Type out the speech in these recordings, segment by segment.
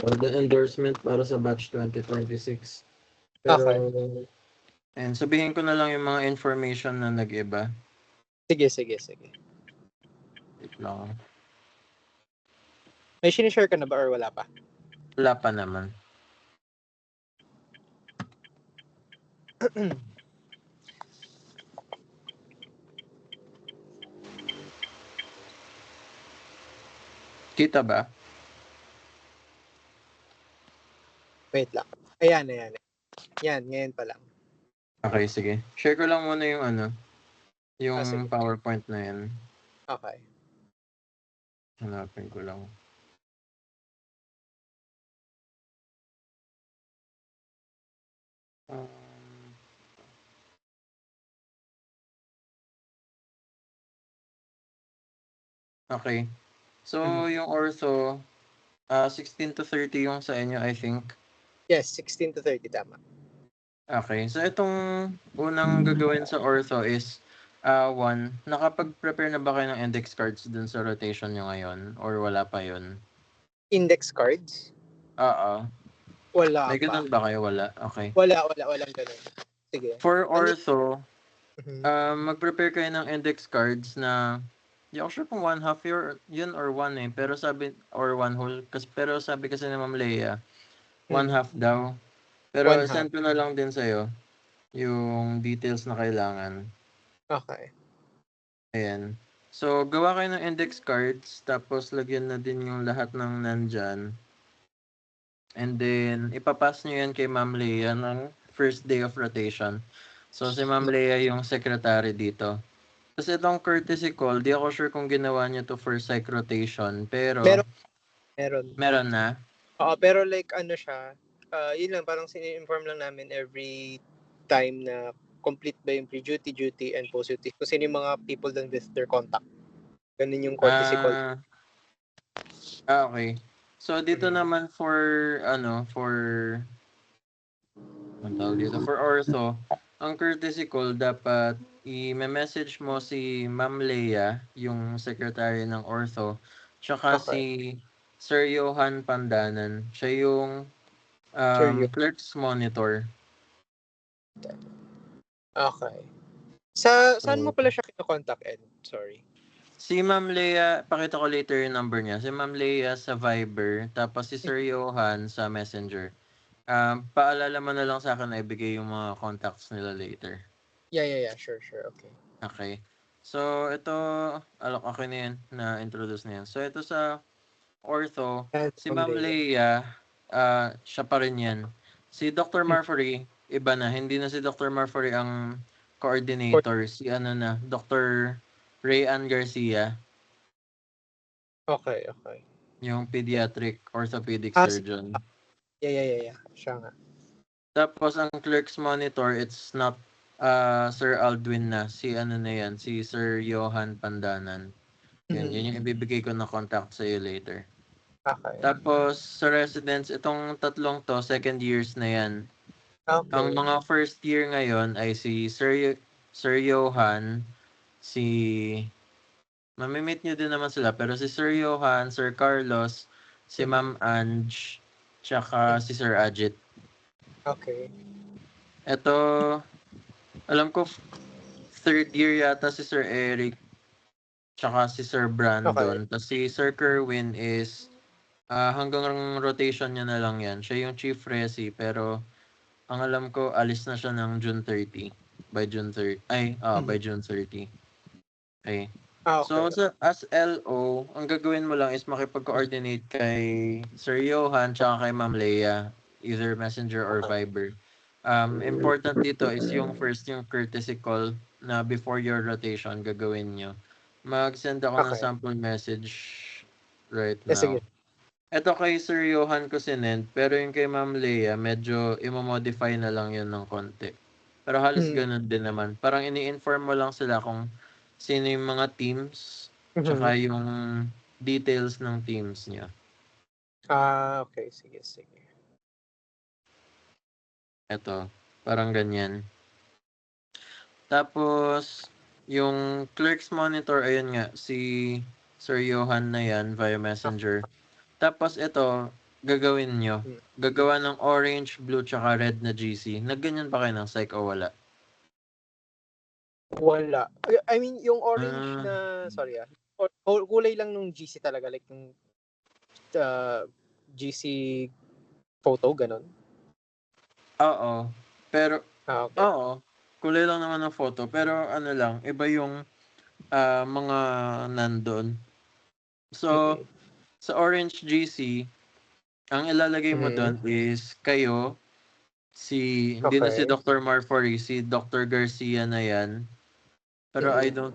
or the endorsement para sa batch 2026. Pero, Okay. And sabihin ko na lang yung mga information na nag-iba. Sige. Wait lang. May sinishare ka na ba or wala pa? Wala pa naman. Kita ba? Wait lang. Ayan. Yan, ngayon pa lang. Okay, sige. Share ko lang muna yung yung sige. PowerPoint na yan. Okay. Hanapin ko lang. Okay. So, yung ortho, 16 to 30 yung sa inyo, I think. Yes, 16 to 30, tama. Okay. So, itong unang gagawin sa ortho is, one, nakapag-prepare na ba kayo ng index cards dun sa rotation nyo ngayon? Or wala pa yun? Index cards? Oo. Wala May pa. ganun ba kayo? Wala? Okay. Walang ganun. Sige. For ortho, Mhm. mag-prepare kayo ng index cards na hindi ako sure kung 1/2 yun or 1 pero sabi or 1 whole pero sabi kasi ni Ma'am Leia 1/2 daw. Pero 1/2. send ko na lang din sa'yo yung details na kailangan. Okay. Ayan. So, gawa kayo ng index cards tapos lagyan na din yung lahat ng nandyan. And then, ipapass nyo yan kay Ma'am Leia ng first day of rotation. So, si Ma'am Leia yung secretary dito. Tapos itong courtesy call, di ako sure kung ginawa niyo to for psych rotation, pero Meron na. Oo, pero like ano siya, yun lang, parang sini-inform lang namin every time na complete ba yung pre-duty, duty, and post-duty. Kung sino yung mga people done with their contact. Ganun yung courtesy call. Okay. So dito naman for ortho, ang courtesy call dapat i-message mo si Ma'am Leia, yung secretary ng ortho, tsaka si Sir Johan Pandanan. Siya yung clerk's monitor. Okay. Saan mo pala siya kino-contact, Ed? Sorry. Si Ma'am Leia, pakita ko later yung number niya. Si Ma'am Leia sa Viber, tapos si Sir Johan sa Messenger. Paalala mo na lang sa akin na ibigay yung mga contacts nila later. Yeah. Sure. Okay. Okay. So, ito, okay na yan, na-introduce na yan. So, ito sa ortho, si Ma'am Leia, siya pa rin yan. Si Dr. Marfori, iba na. Hindi na si Dr. Marfori ang coordinator. Si Dr. Rayan Garcia. Okay. Yung pediatric orthopedic surgeon. Yeah. Siya nga. Tapos, ang clerk's monitor, it's not Sir Aldwin na. Si si Sir Johan Pandanan. Yun yung ibibigay ko na contact sa iyo later. Okay. Tapos, sa residents, itong tatlong to, second years na yan. Okay. Ang mga first year ngayon ay si Sir Johan, mamimit nyo din naman sila, pero si Sir Johan, Sir Carlos, si Ma'am Ange, tsaka si Sir Ajit. Okay. Ito, alam ko, third year yata si Sir Eric, tsaka si Sir Brandon. Okay. Tapos si Sir Kerwin is, hanggang rotation niya na lang yan. Siya yung chief resi, pero ang alam ko, alis na siya ng June 30. By June 30. By June 30. Okay. So, as LO, ang gagawin mo lang is makipag-coordinate kay Sir Johan tsaka kay Ma'am Leia, either Messenger or Viber. Important dito is yung first, yung courtesy call na before your rotation, gagawin nyo. Mag-send ako ng sample message right now. Sige. Ito kay Sir Johan ko sinend, pero yung kay Ma'am Leia, medyo imomodify na lang yun ng konti. Pero halos ganun din naman. Parang ini-inform mo lang sila kung sino yung mga teams, tsaka yung details ng teams niya. Okay. Sige. Ito, parang ganyan. Tapos, yung clerk's monitor, ayun nga, si Sir Johan na yan via Messenger. Tapos ito, gagawin nyo? Hmm. Gagawa ng orange, blue, tsaka red na GC. Nagganyan ba kayo ng psych o wala? Wala. I mean, yung orange Ah. na, sorry kulay lang nung GC talaga, like yung GC photo, ganun. Oo. Pero, Okay. oo. Kulay lang naman ng photo. Pero ano lang, iba yung mga nandun. So, sa orange GC, ang ilalagay mo doon is kayo, hindi na si Okay. Dr. Marfori, si Dr. Garcia na yan. Pero I don't,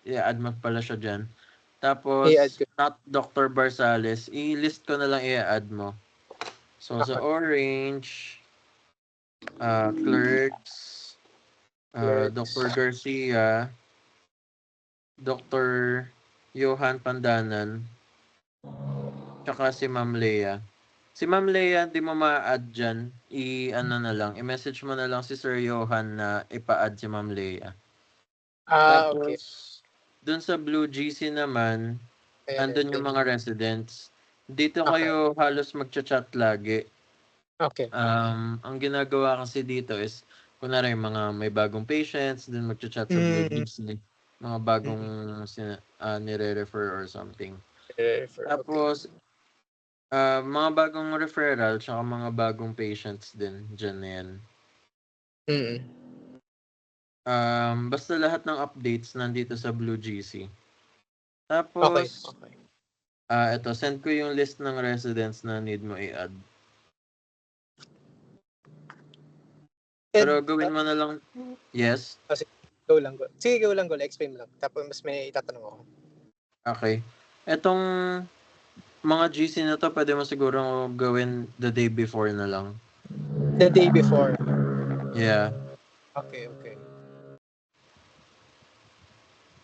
i-add mo pala siya dyan. Tapos, I-add ko. not Dr. Barsales, i-list ko na lang i-add mo. So, sa Okay. orange, clerks, Clerks. Dr. Garcia, Dr. Johan Pandanan, tsaka si Ma'am Lea. Si Ma'am Lea, di mo ma-add dyan. I-ano na lang, i-message mo na lang si Sir Johan na ipa-add si Ma'am Lea. Okay. Tapos, dun sa Blue GC naman, Ayan, andun yung mga residents. Dito Okay. kayo halos magchat-chat lagi. Okay. Ang ginagawa kasi dito is, kunwari mga may bagong patients, dun magchat-chat sa Blue GC. Mga bagong nire-refer or something. Refer. Okay. Tapos, mga bagong referral, tsaka mga bagong patients din, dyan na yan. Basta lahat ng updates nandito sa Blue GC. Tapos, Okay. ito, send ko yung list ng residents na need mo i-add. Pero gawin mo na lang, yes? Go lang. Sige, go lang. Explain mo lang. Tapos mas may itatanong ako. Okay. Etong mga GC na to, pwede mo siguro gawin the day before na lang. The day before. Yeah. Okay.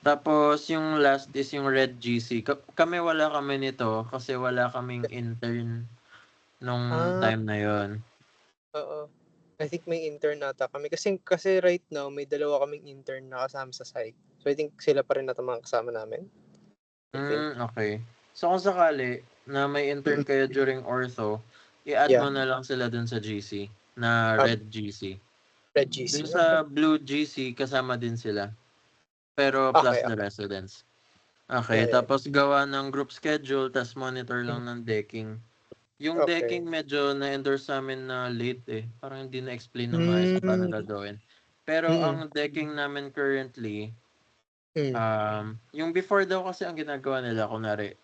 Tapos, yung last is yung red GC. Kami wala kami nito kasi wala kaming intern nung time na yon. Oo. I think may intern nata kami. Kasi right now, may dalawa kaming intern na kasama sa psych. So, I think sila pa rin nata mga kasama namin. I think. Okay. So, kung sakali na may intern kayo during ortho, i-add Yeah. mo na lang sila dun sa GC na red GC. Red GC. Dun sa blue GC, kasama din sila. Pero plus the residents. Okay, Yeah. tapos gawa ng group schedule, tapos monitor lang ng decking. Yung decking medyo na-endorse sa amin na late Parang hindi na-explain ng maayos kung paano gagawin. Pero ang decking namin currently, yung before daw kasi ang ginagawa nila, kunwari,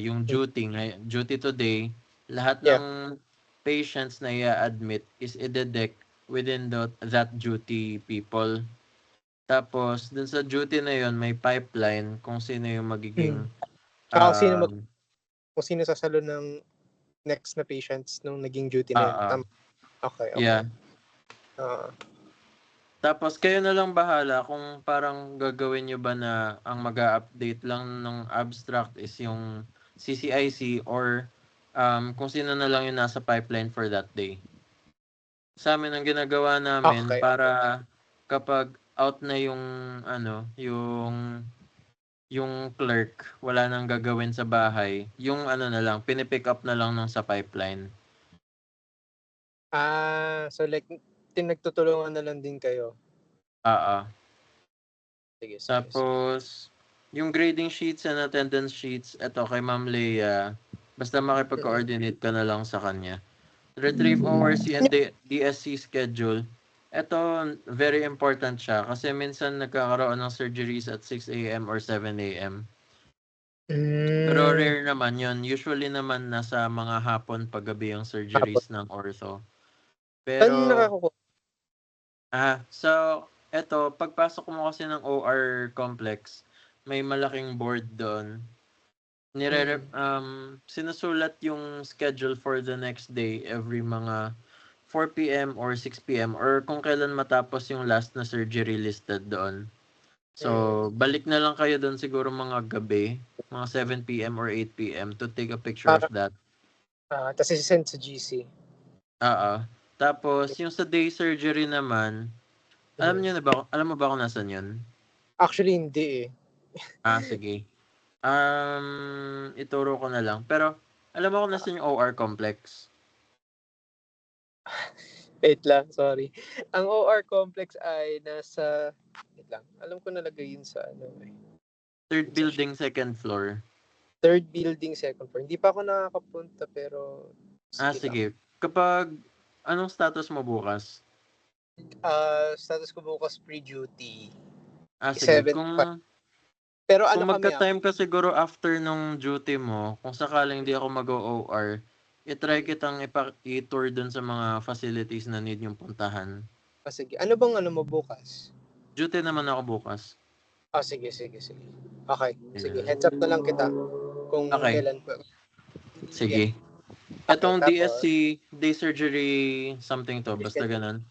yung duty today, lahat ng patients na i-admit is i-deck within that duty people. Tapos, dun sa duty na yon may pipeline kung sino yung magiging kung sino sasalo ng next na patients nung naging duty na yun. Okay. Yeah. Ah. Tapos kayo na lang bahala kung parang gagawin nyo ba na ang mag-a-update lang ng abstract is yung CCIC or kung sino na lang yung nasa pipeline for that day. Sa amin ang ginagawa namin para kapag out na yung yung clerk, wala nang gagawin sa bahay, yung na lang, pinipick up na lang nung sa pipeline. So like, nagtutulungan na lang din kayo. Sige. Tapos, yung grading sheets and attendance sheets, eto kay Ma'am Lea, basta makipag-coordinate ka na lang sa kanya. Retrieve ORC and DSC schedule. Ito, very important siya kasi minsan nagkakaroon ng surgeries at 6 a.m. or 7 a.m. Pero rare naman yon. Usually naman nasa mga hapon paggabi yung surgeries ng ortho. Pero, so, eto, pagpasok mo kasi ng OR complex, may malaking board doon. Sinusulat yung schedule for the next day every mga 4 p.m. or 6 p.m. or kung kailan matapos yung last na surgery listed doon. So, balik na lang kayo doon siguro mga gabi, mga 7 p.m. or 8 p.m. to take a picture of that. Tapos isi-send sa GC. Tapos, yung sa day surgery naman, alam mo ba kung nasan yun? Actually, hindi Sige. Ituro ko na lang. Pero, Alam mo kung nasan yung OR complex? Wait lang, sorry. Ang OR complex ay nasa, wait lang, alam ko nalagay yun sa ano eh. Third building, second floor. Third building, second floor. Hindi pa ako nakakapunta pero sige lang. Sige. Kapag, anong status mo bukas? Status ko bukas pre-duty. Sige. 7 Pero ano Kung kami magka-time ka siguro after nung duty mo, kung sakaling di ako mag-OR, i-try kitang i-tour dun sa mga facilities na need yung puntahan. sige. Ano bang ano mo bukas? Duty naman ako bukas. Sige. Okay, sige. Heads up na lang kita kung Okay. kailan po. Sige. Okay, Etong tapos, DSC, day surgery something to, basta ganun.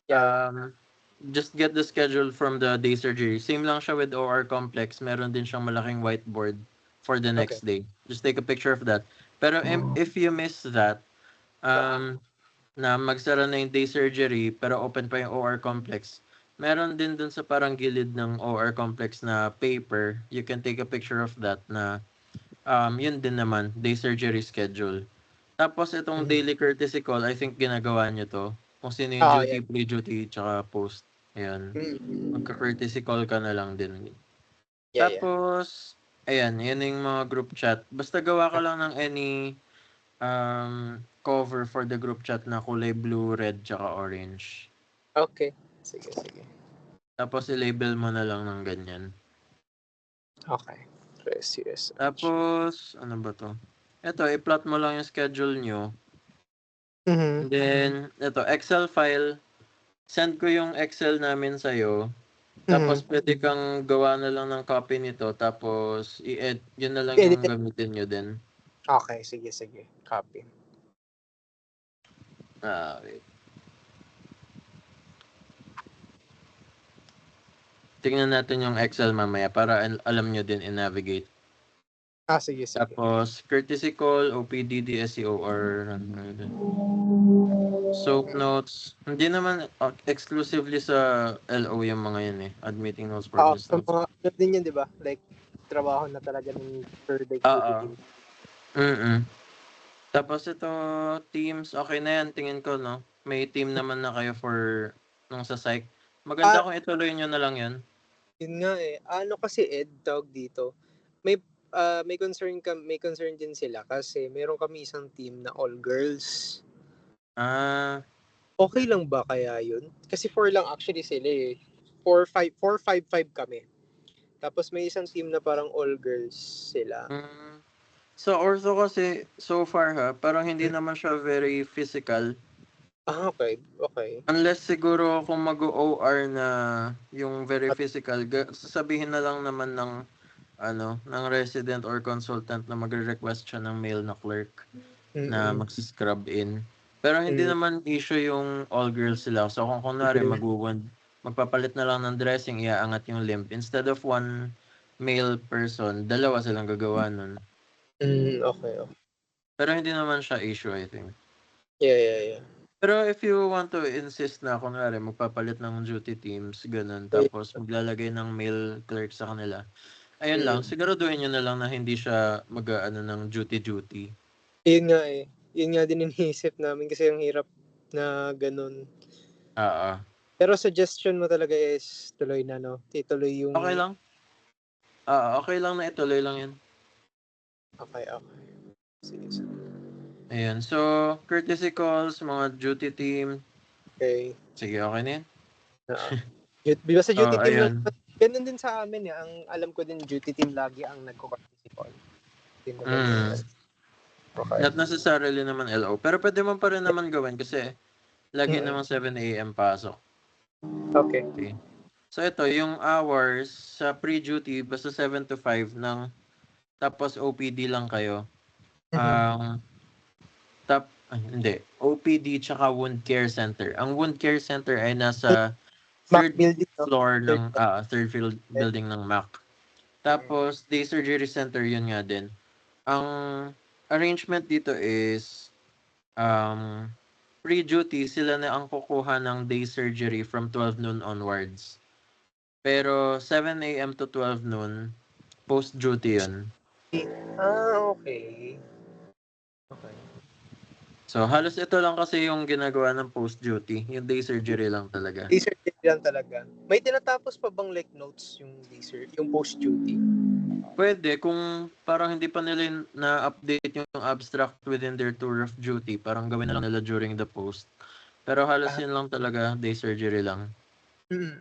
yeah. Just get the schedule from the day surgery. Same lang siya with OR complex. Meron din siyang malaking whiteboard for the next day. Just take a picture of that. Pero if you miss that, na magsara na yung day surgery pero open pa yung OR complex, meron din dun sa parang gilid ng OR complex na paper. You can take a picture of that na yun din naman, day surgery schedule. Tapos itong daily courtesy call, I think ginagawa nyo to. Kung sino yung duty, pre-duty, tsaka post. Ayan. Magka-courtesy call ka na lang din. Tapos, ayan, yan yung mga group chat. Basta gawa ka lang ng any cover for the group chat na kulay blue, red, tsaka orange. Okay. Sige. Tapos i-label mo na lang ng ganyan. Okay. Press. Tapos, ano ba to? Ito, i-plot mo lang yung schedule nyo. And Mhm. then, ito, Excel file. Send ko yung Excel namin sa'yo. Tapos, pwede kang gawa na lang ng copy nito. Tapos, yun na lang yung gamitin nyo din. Okay, sige. Copy. Wait. Tingnan natin yung Excel mamaya para alam nyo din i-navigate. Sige. Tapos, courtesy call, OPD, DSCO, or soap notes. Hindi naman exclusively sa LO yung mga yun eh. Admitting notes, purpose Sa notes. mga, ano din yun, di ba? Like, trabaho na talaga ng per day. Tapos ito, teams, okay na yan, tingin ko, no? May team naman na kayo for nung sa psych. Maganda kung ituloy nyo na lang yan. Yun nga eh. Ano kasi tawag dito. May concern din sila kasi meron kami isang team na all girls. Okay lang ba kaya yun? Kasi 4 lang actually sila eh. 4-5 kami. Tapos may isang team na parang all girls sila. So, ortho kasi, so far parang hindi naman siya very physical. Okay. Unless siguro kung mag-OR na yung very physical, sasabihin na lang naman ng resident or consultant na magre-request siya ng male na clerk na mag-scrub in. Pero hindi naman issue yung all girls sila. So kung kunwari magpapalit na lang ng dressing, iaangat yung limb. Instead of one male person, dalawa silang gagawa nun. Okay. Pero hindi naman siya issue, I think. Yeah. Pero if you want to insist na kunwari magpapalit ng duty teams, ganun, tapos maglalagay ng male clerk sa kanila, ayun lang, siguraduhin nyo na lang na hindi siya mag-ano ng duty. Yun nga eh. Yun nga din iniisip namin kasi ang hirap na ganun. Pero suggestion mo talaga is tuloy na, no? Ituloy yung... Okay lang. Okay lang na ituloy lang yan. Okay. Sige. Ayan. So, courtesy calls, mga duty team. Okay. Sige, okay na yan. Diba sa duty team ayun. lang, ganun din sa amin eh. Ang alam ko din, duty team lagi ang nagko-courtesy call. Okay. Not necessarily naman LO. Pero pwede mo pa rin naman gawin kasi lagi naman 7 a.m. pasok. Okay. So ito, yung hours sa pre-duty, basta 7 to 5 ng tapos OPD lang kayo. OPD tsaka wound care center. Ang wound care center ay nasa third floor ng third building ng MAC. Tapos day surgery center, yun nga din. Ang arrangement dito is pre-duty sila na ang kukuha ng day surgery from 12 noon onwards. Pero 7 a.m. to 12 noon, post-duty yun. Okay. Okay. So, halos ito lang kasi yung ginagawa ng post-duty. Yung day surgery lang talaga. Day surgery lang talaga. May tinatapos pa bang like notes yung yung post-duty? Pwede kung parang hindi pa nila na-update yung abstract within their tour of duty, parang gawin na lang nila during the post. Pero halos Ah. yun lang talaga, day surgery lang. Mm.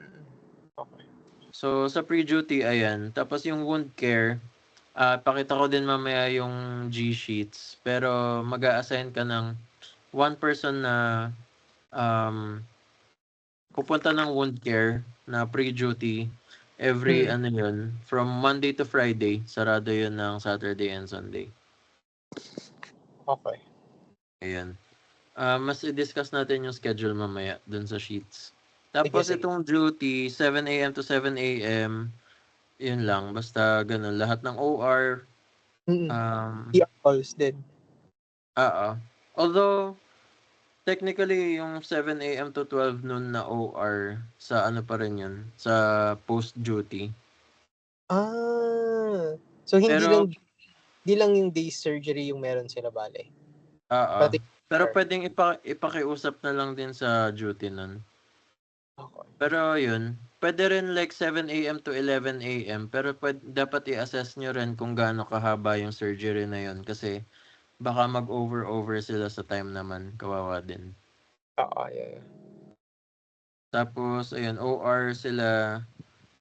Okay. So, sa pre-duty, ayan. Tapos yung wound care, pakita ko din mamaya yung G-sheets. Pero mag-a-assign ka ng one person na pupunta ng wound care na pre-duty every yun, from Monday to Friday. Sarado yun ng Saturday and Sunday. Okay. Ayan. Mas i-discuss natin yung schedule mamaya dun sa sheets. Sige, Tapos sige. itong duty, 7 a.m. to 7 a.m. Yun lang. Basta ganun. Lahat ng OR. ER calls din. Although, technically, yung 7 a.m. to 12 noon na OR, sa ano pa rin yun? Sa post-duty. So hindi Pero, lang yung day surgery yung meron sila bale. Pero Sure. pwedeng ipakiusap na lang din sa duty nun. Okay. Pero yun, pwede rin like 7 a.m. to 11 a.m. Pero dapat i-assess nyo rin kung gaano kahaba yung surgery na yun. Kasi baka mag-over sila sa time naman. Kawawa din. Yeah. Tapos, ayun, OR sila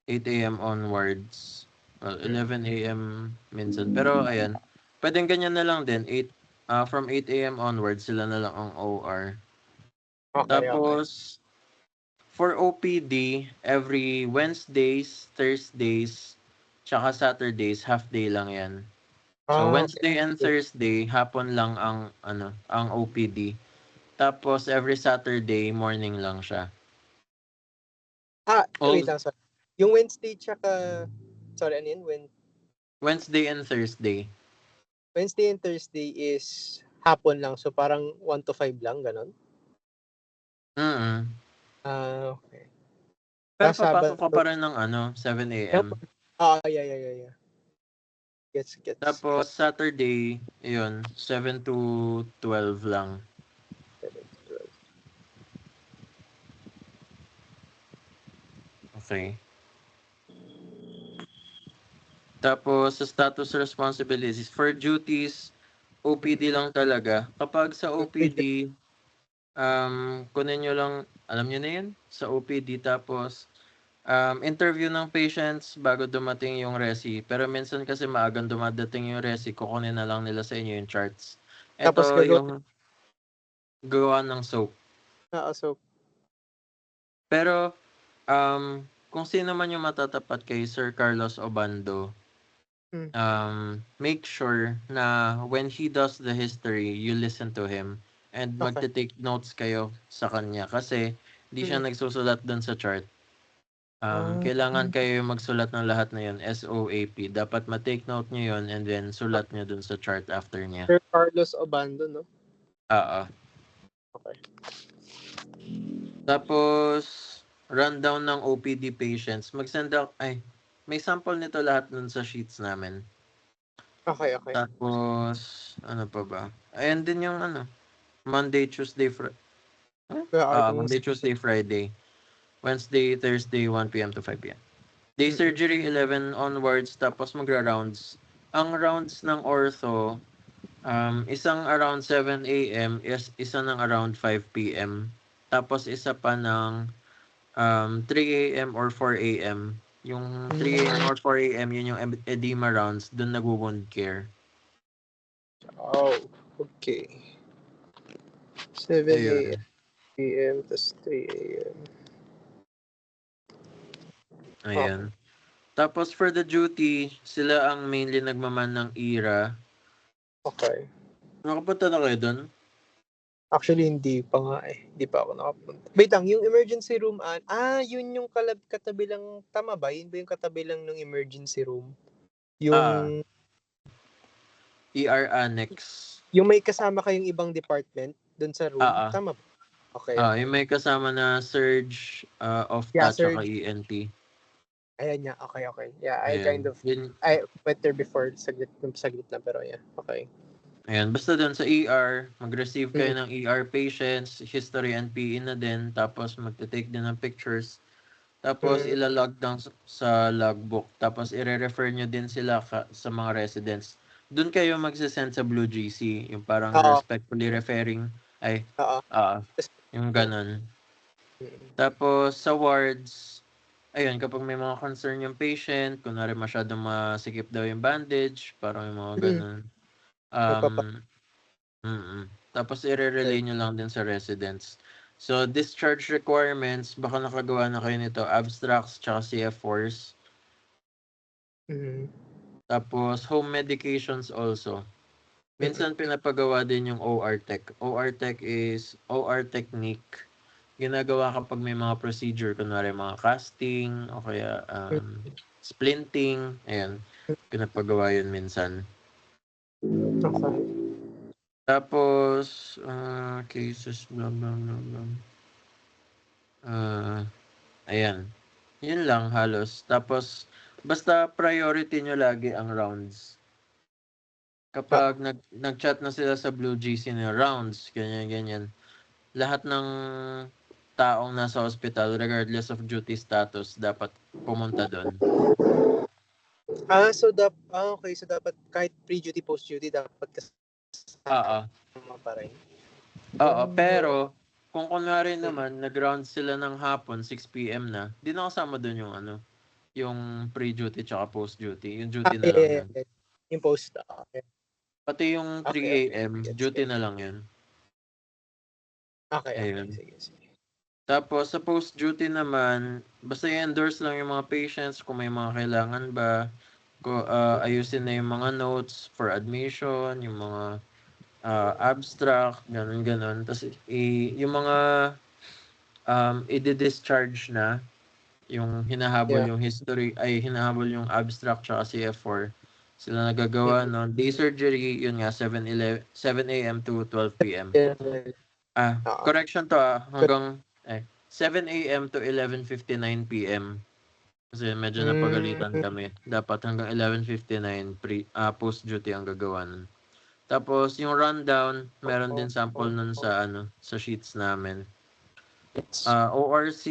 8 a.m. onwards. Well, 11 a.m. minsan. Pero ayan, pwedeng ganyan na lang din. From 8 a.m. onwards, sila na lang ang OR. Okay. Tapos, for OPD, every Wednesdays, Thursdays, tsaka Saturdays, half day lang yan. So, Wednesday and Thursday, hapon lang ang OPD. Tapos, every Saturday, morning lang siya. Wait lang, sorry. Yung Wednesday tsaka, sorry, ano yun? Wednesday and Thursday. Wednesday and Thursday is hapon lang. So, parang 1 to 5 lang, ganon? Okay. Pero Tapos papasok ka Sabado, pa rin ng 7 a.m. Yeah. Gets. Tapos, Saturday, yun, 7 to 12 lang. Okay. Tapos, sa status responsibilities, for duties, OPD lang talaga. Kapag sa OPD, kunin nyo lang, alam nyo na yun, sa OPD. Tapos, interview ng patients bago dumating yung resi. Pero minsan kasi maagang dumadating yung resi, kukunin na lang nila sa inyo yung charts. Tapos Ito yung gawa ng soap. So, Pero, kung sino man yung matatapat kay Sir Carlos Obando, make sure na when he does the history, you listen to him and magte-take notes kayo sa kanya kasi hindi siya nagsusulat doon sa chart. Kailangan kayo magsulat ng lahat na yun, SOAP. Dapat ma-take note nyo yun and then sulat nyo doon sa chart after niya. Sir Carlos Obando, no? Okay. Tapos, rundown ng OPD patients. Mag-send out, may sample nito lahat nun sa sheets namin. Okay. Tapos, ano pa ba? Ayan din yung Monday, Tuesday, Monday, Tuesday, Friday. Wednesday, Thursday, 1 p.m. to 5 p.m. Day surgery, 11 onwards, tapos magra-rounds. Ang rounds ng ortho, isang around 7 a.m., isa ng around 5 p.m. Tapos isa pa ng 3 a.m. or 4 a.m. Yung 3 a.m. or 4 a.m. yun yung edema rounds, dun nag-wound care. Okay. 7 a.m. p.m. tas 3 a.m. Ayan. Tapos for the duty, sila ang mainly nagmaman ng IRA. Okay. Nakapunta na kayo dun? Actually, hindi pa nga eh. Hindi pa ako nakapunta. Wait lang, yung emergency room, yun yung katabi lang, tama ba? Yun ba yung katabi lang ng emergency room? Yung ER annex. yung may kasama kayong ibang department dun sa room, tama ba? Okay. Yung may kasama na surge, OFTA, tsaka ENT. Ayan niya, okay. Yeah, Ayan. I went there before, saglit lang, pero yeah, okay. Ayan, basta dun sa ER, mag-receive kayo Mm. ng ER patients, history and PE na din, tapos magte-take din ng pictures, tapos Mm. ilalog down sa logbook, tapos ire-refer nyo din sila sa mga residents. Doon kayo magsisend sa Blue GC, yung parang Oo. respectfully referring, ay, Oo. yung ganun. Mm. Tapos sa wards, ayun, kapag may mga concern yung patient, kunwari masyadong masikip daw yung bandage, parang yung mga ganun. Tapos i-relay nyo lang din sa residents. So, discharge requirements, baka nakagawa na kayo nito, abstracts tsaka CF4s. Mm. Tapos, home medications also. Minsan pinapagawa din yung OR Tech. OR Tech is OR technique. Ginagawa kapag may mga procedure, kunwari mga casting, o kaya splinting. Ayan, pinapagawa yun minsan. Okay. Tapos, cases, blah, blah, blah, blah. Ayan. Yun lang halos. Tapos, basta priority nyo lagi ang rounds. Kapag nag-chat na sila sa Blue GC na rounds, ganyan. Lahat ng taong nasa hospital, regardless of duty status, dapat pumunta doon. Okay. So, dapat kahit pre-duty, post-duty, dapat Oo. kasama pa rin. Oo, pero kung kunwari naman, nag-round sila ng hapon, 6 PM na, di na kasama doon yung yung pre-duty tsaka post-duty. Yung duty na lang yun. Yeah. Yung post. Okay. Pati yung 3 Okay. AM, duty na lang yun. Okay. Ayun. Sige. Tapos sa post-duty naman, basta i-endorse lang yung mga patients kung may mga kailangan ba. Ayusin na yung mga notes for admission, yung mga abstract, ganun. Tapos yung mga i-discharge na, yung hinahabol yung history, hinahabol yung abstract tsaka CF4. Sila nagagawa nun. Day surgery, yun nga, 7 AM to 12 PM. Correction to hanggang 7 AM to 11:59 PM. Kasi medyo napagalitan kami. Dapat hanggang 11:59 post-duty ang gagawan. Tapos yung rundown, meron din sample nun sa sa sheets namin. ORC,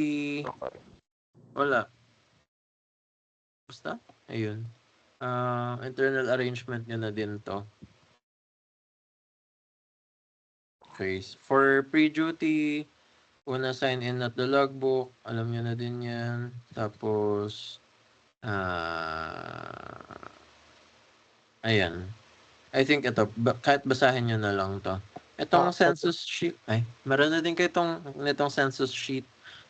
wala. Basta, ayun. Internal arrangement nyo na din to. Okay. For pre-duty, una sign in at the logbook, alam nyo na din yan. Tapos, ayan. I think ito, kahit basahin nyo na lang to. Itong census sheet, meron na din kayo nitong census sheet.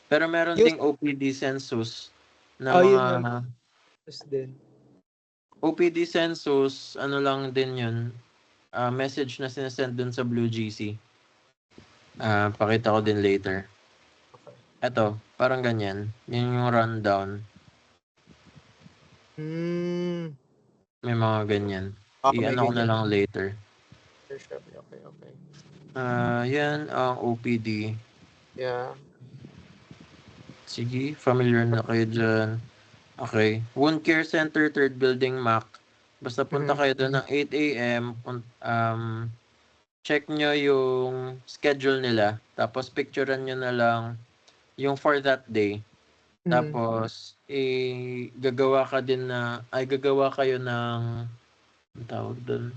Pero meron ding OPD census na mga... OPD census, ano lang din yun, message na sinesend dun sa Blue GC. Pakita ko din later. Ito, parang ganyan. Yun yung rundown. May mga ganyan. I-ano ko na lang later. Okay. Yan ang OPD. Yeah. Sige, familiar na kayo dyan. Okay. Wound Care Center, 3rd Building, MAC. Basta punta kayo doon ng 8 AM. Check nyo yung schedule nila. Tapos picturean nyo na lang yung for that day. Tapos, gagawa kayo ng, tawag doon,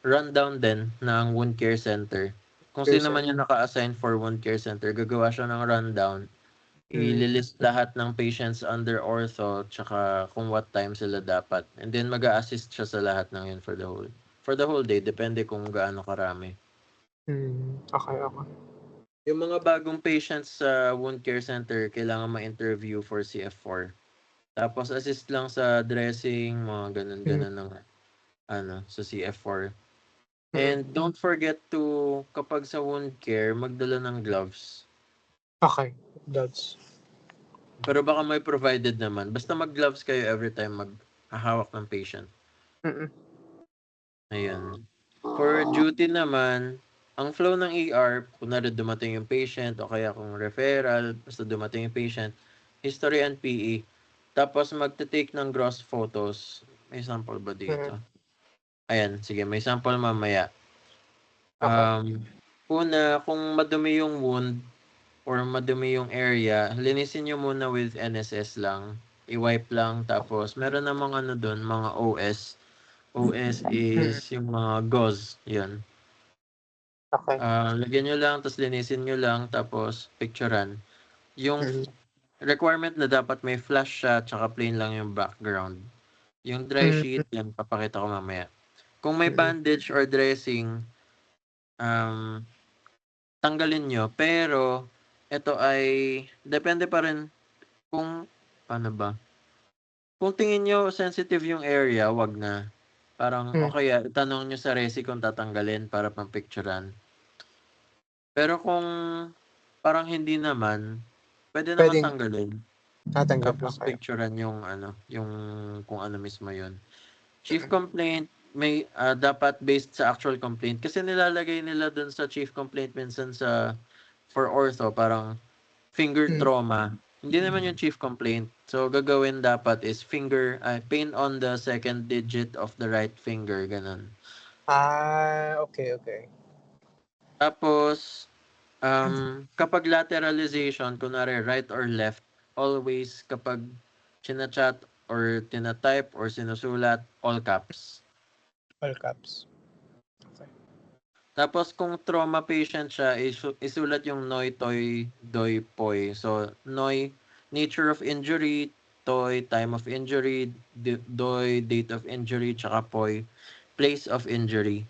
rundown din ng Wound Care Center. Kung sino man yung naka-assign for Wound Care Center, gagawa siya ng rundown. I-list lahat ng patients under ortho, tsaka kung what time sila dapat. And then mag-a-assist siya sa lahat ng yun for the whole day. Depende kung gaano karami. Okay. Yung mga bagong patients sa Wound Care Center, kailangan ma-interview for CF4. Tapos assist lang sa dressing, mga ganun ng sa CF4. And don't forget to, kapag sa wound care, magdala ng gloves. Okay, gloves. Pero baka may provided naman. Basta mag-gloves kayo every time maghahawak ng patient. Ayun. For duty naman, ang flow ng ER, kunwari dumating yung patient o kaya kung referral, basta dumating yung patient, history and PE. Tapos magte-take ng gross photos. May sample ba dito? Ayan, sige, may sample mamaya. Okay. Una, kung madumi yung wound or madumi yung area, linisin nyo muna with NSS lang. I-wipe lang, tapos meron namang ano dun, mga OS. OS is yung mga gauze, yun. Okay. Lagyan nyo lang, tapos linisin nyo lang, tapos picturean. Yung Mhm. requirement na dapat may flash siya, tsaka plain lang yung background. Yung dry sheet, yan, papakita ko mamaya. Kung may bandage or dressing, tanggalin nyo. Pero, ito ay, depende pa rin kung, paano ba? Kung tingin nyo sensitive yung area, wag na. Parang, okay, itanong nyo sa resi kung tatanggalin para pang-picturean. Pero kung parang hindi naman, pwede naman Pwedeng tanggalin. tatanggal. Tapos Okay. picturean yung ano, yung kung ano mismo yun. Chief complaint, may dapat based sa actual complaint. Kasi nilalagay nila dun sa chief complaint minsan sa for ortho, parang finger trauma. Hindi naman yung chief complaint. So, gagawin dapat is pain on the second digit of the right finger, ganun. Okay, okay. Tapos, kapag lateralization, kunwari right or left, always kapag chinachat or tinatype or sinusulat, all caps. All caps. Okay. Tapos kung trauma patient siya, isulat yung Noi Toi Doi Poi. So, Noi, nature of injury, Toi, time of injury, Doi, date of injury, tsaka Poi, place of injury.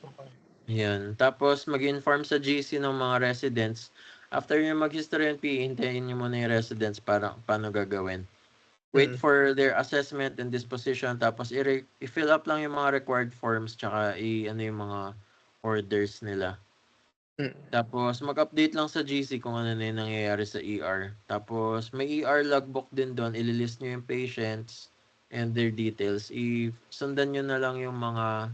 Okay. Yan. Tapos mag-inform sa GC ng mga residents. After nyo mag-history and PE, hintayin nyo muna yung residents para paano gagawin. Wait for their assessment and disposition. Tapos i-fill up lang yung mga required forms tsaka ano yung mga orders nila. Tapos mag-update lang sa GC kung ano na yung nangyayari sa ER. Tapos may ER logbook din doon. Ililist nyo yung patients and their details. Sundan nyo na lang yung mga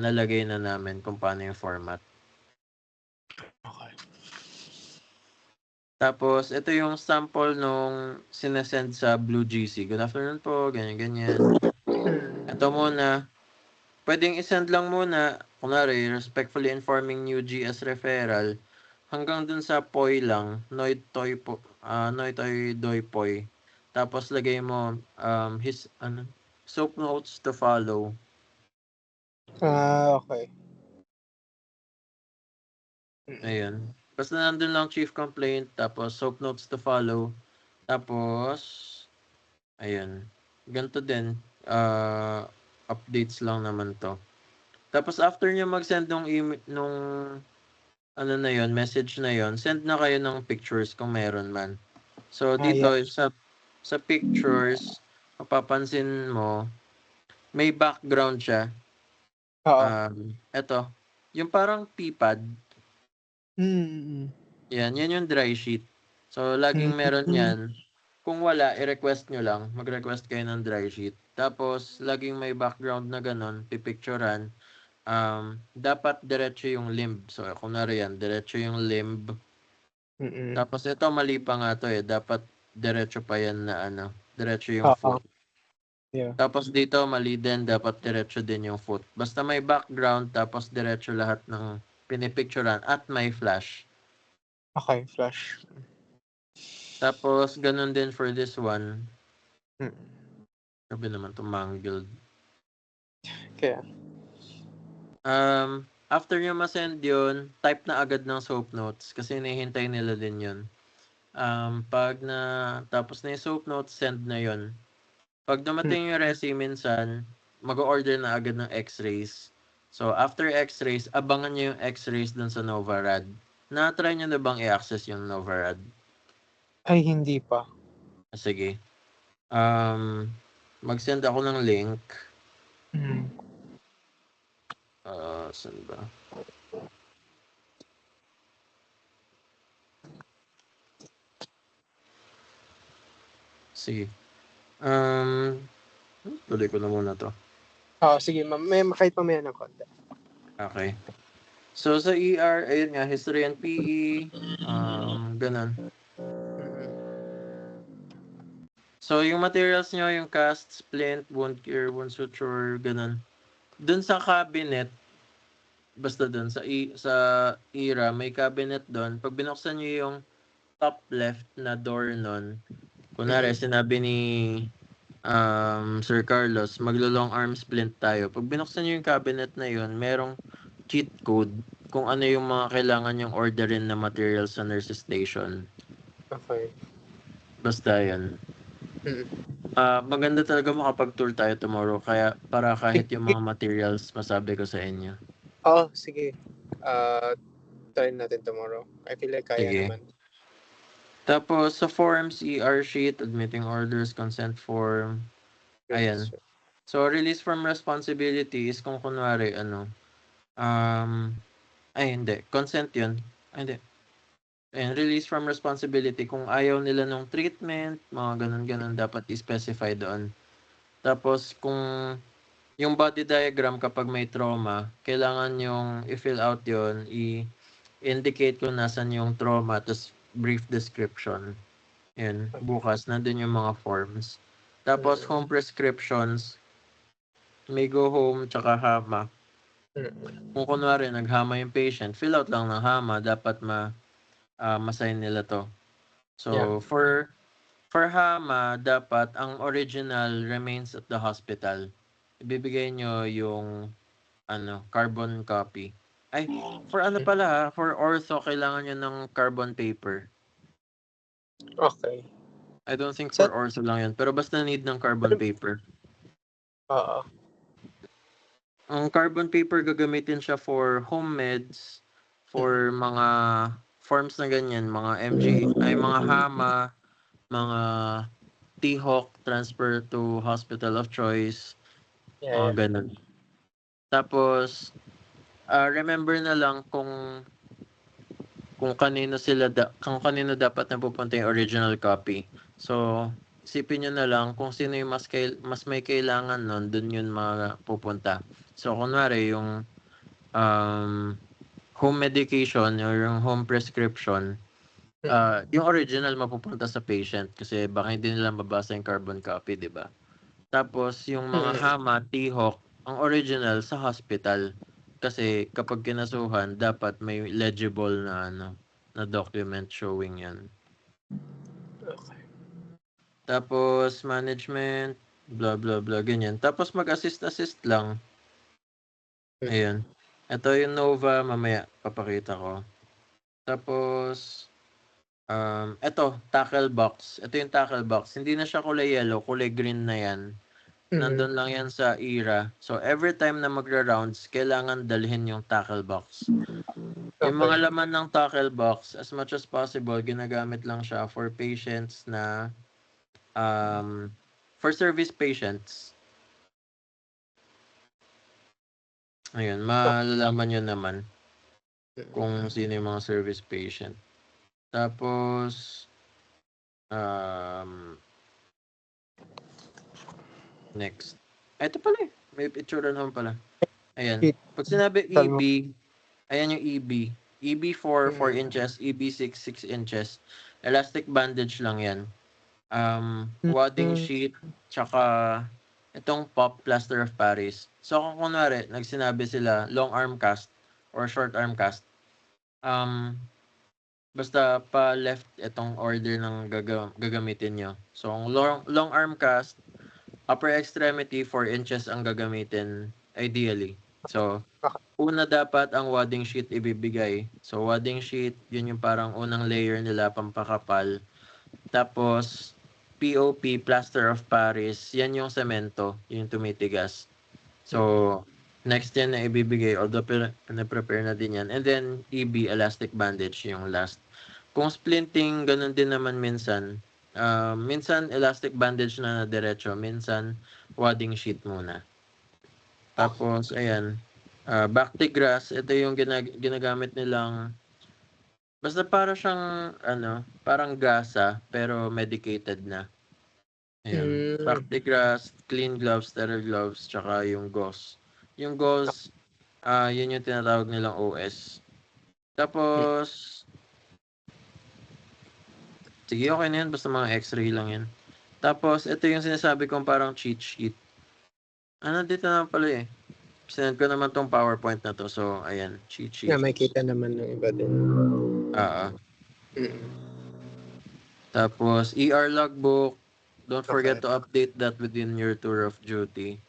nalagay na namin kung paano yung format. Okay. Tapos, ito yung sample nung sinesend sa Blue GC. Good afternoon po, ganyan-ganyan. Ito muna. Pwedeng isend lang muna, kunwari, respectfully informing new GS referral, hanggang dun sa POI lang, Noi Toy Doi Poi. Tapos, lagay mo soap notes to follow. Okay. Ayun. Basta nandun lang chief complaint, tapos soap notes to follow. Tapos, ayun. Ganito din. Updates lang naman to. Tapos after nyo mag-send nung ano na yon, message na yon, send na kayo ng pictures kung meron man. So dito sa pictures, mapapansin mo, may background siya. Oo. Eto, yung parang P-pad. Yan yung dry sheet. So laging meron yan. Kung wala, i-request nyo lang. Mag-request kayo ng dry sheet. Tapos, laging may background na ganun, pipicturean. Dapat diretso yung limb. So, kunwari yan, diretso yung limb. Tapos, ito, mali pa nga to eh. Dapat diretso pa yan na diretso yung foot. Yeah. Tapos, dito, mali din. Dapat diretso din yung foot. Basta may background, tapos diretso lahat ng pinipicturean at may flash. Okay, flash. Tapos, ganun din for this one. Mm. Sabi naman to mangled. Kaya. After nyo masend yun, type na agad ng soap notes kasi hinihintay nila din yun. Pag na tapos na yung soap notes, send na yun. Pag dumating yung resi minsan, mag-order na agad ng x-rays. So, after x-rays, abangan nyo yung x-rays dun sa Novarad. Na-try nyo na bang i-access yung Novarad? Ay, hindi pa. Sige. Mag-send ako ng link. Saan ba? Sige. Tuloy ko na muna to. Sige. Kahit mamaya ng konti. Okay. So, sa ER, ayun nga, history and PE, ganun. So, yung materials nyo, yung cast, splint, wound care, wound suture, ganun. Dun sa cabinet, basta dun sa IRA, may cabinet dun. Pag binuksan nyo yung top left na door nun, kunwari, sinabi ni Sir Carlos, maglo-long arm splint tayo. Pag binuksan nyo yung cabinet na yun, merong cheat code kung ano yung mga kailangan yung orderin na materials sa nurses station. Okay. Basta yan. Mm. Maganda talaga makapag-tour tayo tomorrow, kaya para kahit yung mga materials masabi ko sa inyo. Oh, sige. Try natin tomorrow. I feel like kaya Sige. naman. Tapos sa forms, ER sheet, admitting orders, consent form. Ayan. So release from responsibility is kung kunwari hindi, consent yun. Hindi. Ayan, release from responsibility kung ayaw nila nung treatment, mga ganun-ganun dapat i-specify doon. Tapos kung yung body diagram kapag may trauma, kailangan yung i-fill out yon, i-indicate kung nasan yung trauma, tapos brief description. Yan, bukas nandun yung mga forms. Tapos home prescriptions, may go home tsaka hama. Kung kunwari naghama yung patient, fill out lang ng hama, dapat masign nila to. So for hama, dapat ang original remains at the hospital. Ibibigay nyo yung carbon copy. Ay, for for ortho, kailangan nyo ng carbon paper. Okay. I don't think for ortho lang yun, pero basta need ng carbon paper. Oo. Ang carbon paper gagamitin siya for home meds, for mga forms na ganyan, mga mga hama, mga T-Hawk, transfer to hospital of choice, mga ganun. Tapos, remember na lang kung kanino kung kanino dapat napupunta yung original copy. So, isipin nyo na lang kung sino yung mas may kailangan nun, dun yun pupunta. So, kunwari yung home medication or yung home prescription, yung original mapupunta sa patient kasi baka hindi nila mabasa yung carbon copy, di ba? Tapos, yung mga hama, T-Hawk, ang original sa hospital. Kasi kapag kinasuhan, dapat may legible na na document showing yan. Okay. Tapos, management, blah, blah, blah, ganyan. Tapos, mag-assist lang. Ayan. Ito yung Nova, mamaya papakita ko. Tapos, ito, tackle box. Ito yung tackle box. Hindi na siya kulay yellow, kulay green na yan. Nandun lang yan sa IRA. So, every time na magra-rounds, kailangan dalhin yung tackle box. Yung mga laman ng tackle box, as much as possible, ginagamit lang siya for patients na, for service patients. Ayun, malalaman nyo naman kung sino yung mga service patient. Tapos, next. Ito pala eh. May picture naman pala. Ayan. Pag sinabi EB, ayan yung EB. EB4, 4 inches. EB6, 6 inches. Elastic bandage lang yan. Wadding sheet, tsaka itong pop plaster of Paris. So kung kunwari, nagsinabi sila long arm cast or short arm cast, basta pa left itong order ng gagamitin nyo. So long arm cast, upper extremity 4 inches ang gagamitin ideally. So, una dapat ang wadding sheet ibibigay. So, wadding sheet, yun yung parang unang layer nila, pampakapal. Tapos, POP, plaster of Paris, yan yung semento, yung tumitigas. So, next yan na ibibigay, although na-prepare na din yan. And then, EB, elastic bandage, yung last. Kung splinting, ganun din naman minsan. Minsan, elastic bandage na diretso. Minsan, wadding sheet muna. Tapos, ayan. Bactigrass, ito yung ginagamit nilang, basta para siyang, parang gasa, pero medicated na. Ayan. Bactigrass, clean gloves, sterile gloves, tsaka yung gauze. Yung gauze, yun yung tinatawag nilang OS. Tapos, sige, okay na yan. Basta mga x-ray lang yan. Tapos, ito yung sinasabi kong parang cheat sheet. Dito naman pala eh. Sinend ko naman tong PowerPoint na to. So, ayan, cheat sheet. May kita naman ng iba din. Mm. Tapos, ER logbook. Don't forget Okay. to update that within your tour of duty.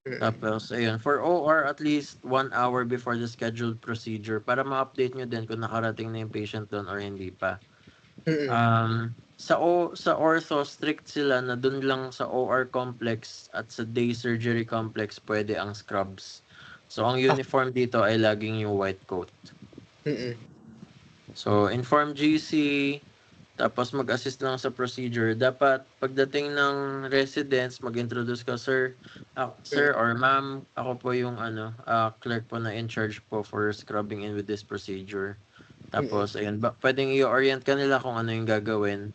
Mm. Tapos, ayun, for OR, at least 1 hour before the scheduled procedure para ma-update nyo din kung nakarating na yung patient doon or hindi pa. Mm. Sa ortho, strict sila na doon lang sa OR complex at sa day surgery complex pwede ang scrubs. So, ang uniform dito ay laging yung white coat. Mm. So, inform GC, tapos mag-assist lang sa procedure. Dapat pagdating ng residents, mag-introduce ka, sir or ma'am, ako po yung clerk po na in charge po for scrubbing in with this procedure. Tapos, ayun, pwedeng i-orient ka nila kung ano yung gagawin.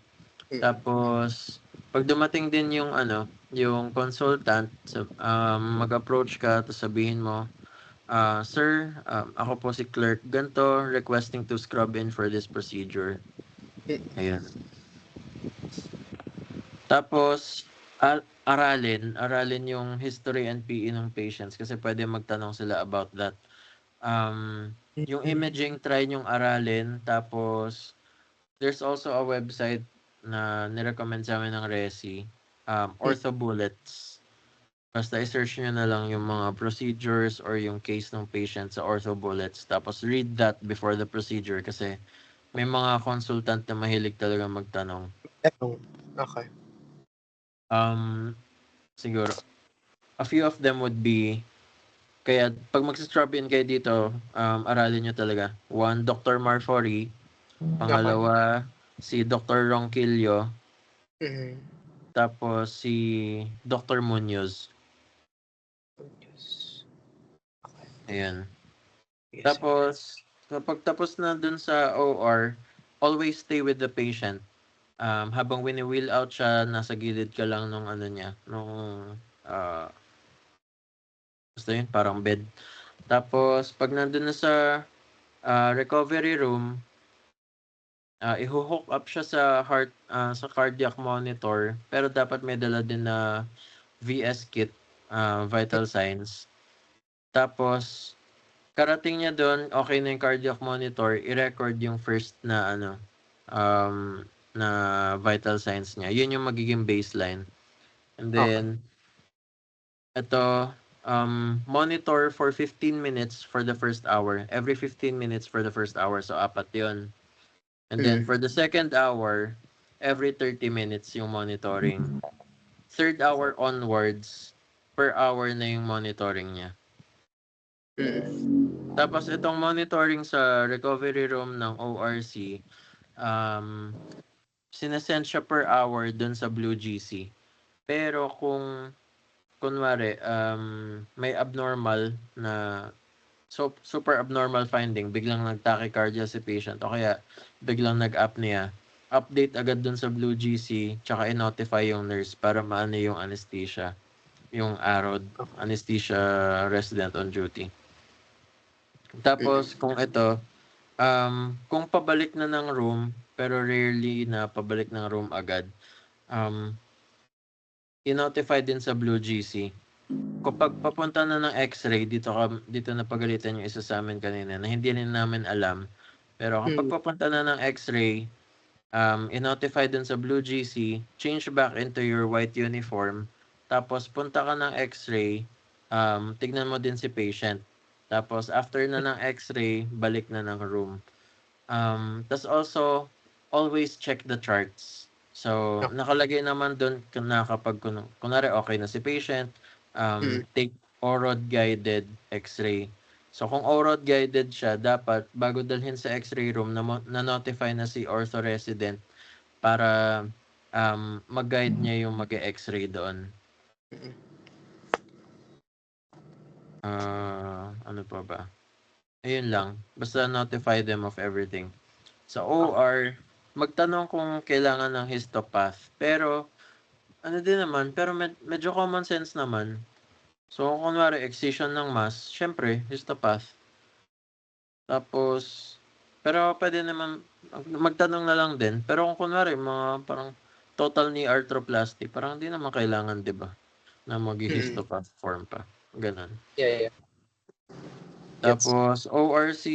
Tapos, pag dumating din yung yung consultant, mag-approach ka, tapos sabihin mo, sir, ako po si clerk, ganito, requesting to scrub in for this procedure. Ayun. Tapos, aralin yung history and PE ng patients kasi pwede magtanong sila about that. Yung imaging, try nyong aralin. Tapos, there's also a website na nirecommend sa amin ng Resi, Ortho Bullets. Basta i-search nyo na lang yung mga procedures or yung case ng patient sa Ortho Bullets. Tapos, read that before the procedure kasi may mga consultant na mahilig talaga magtanong. Okay. Siguro, a few of them would be, kaya pag mag-scrub in kayo dito, aralin nyo talaga. 1, Dr. Marfori. Pangalawa, si Dr. Ronquillo. Mm. Tapos si Dr. Munoz. Ayan. Yes. Tapos, kapag tapos na dun sa OR, always stay with the patient. Habang wini-wheel out siya, nasa gilid ka lang nung niya, nung basta yun, parang bed. Tapos, pag nandun na sa recovery room, i-hook up siya sa sa cardiac monitor, pero dapat may dala din na VS kit, vital signs. Tapos, karating niya doon, okay na yung cardiac monitor, i-record yung first na na vital signs niya. Yun yung magiging baseline. And then, ito, monitor for 15 minutes for the first hour. Every 15 minutes for the first hour. So, 4 yun. And then, for the second hour, every 30 minutes yung monitoring. Third hour onwards, per hour na yung monitoring niya. Tapos, itong monitoring sa recovery room ng ORC, sinasend siya per hour dun sa Blue GC. Pero kung kunwari, may abnormal na super abnormal finding, biglang nag-tachycardia si patient o kaya biglang nag-apnea, update agad dun sa Blue GC tsaka i-notify yung nurse para maano yung anesthesia, yung AROD, anesthesia resident on duty. Tapos kung ito, kung pabalik na ng room, pero rarely na pabalik ng room agad, i-notify din sa Blue GC. Kapag papunta na ng X-ray, dito na pagalitan yung isa sa amin kanina na hindi rin namin alam. Pero kapag papunta na ng X-ray, i-notify dun sa Blue GC, change back into your white uniform, tapos punta ka ng X-ray, tignan mo din si patient. Tapos after na ng X-ray, balik na ng room. Tas also, always check the charts. So, nakalagay naman doon na kapag kunwari okay na si patient, take OROD guided X-ray. So, kung OROD guided siya, dapat bago dalhin sa X-ray room, na-notify na si ortho resident para mag-guide niya yung mag-X-ray doon. Ano pa ba? Ayun lang. Basta notify them of everything. Sa OR, magtanong kung kailangan ng histopath. Pero, pero medyo common sense naman. So, kung kunwari, excision ng mass, syempre, histopath. Tapos, pero pwede naman, magtanong na lang din. Pero kung kunwari, mga parang total knee arthroplasty, parang hindi naman kailangan, di ba? Na mag-histopath form pa. Ganun. Yeah. Gets. Tapos, ORC,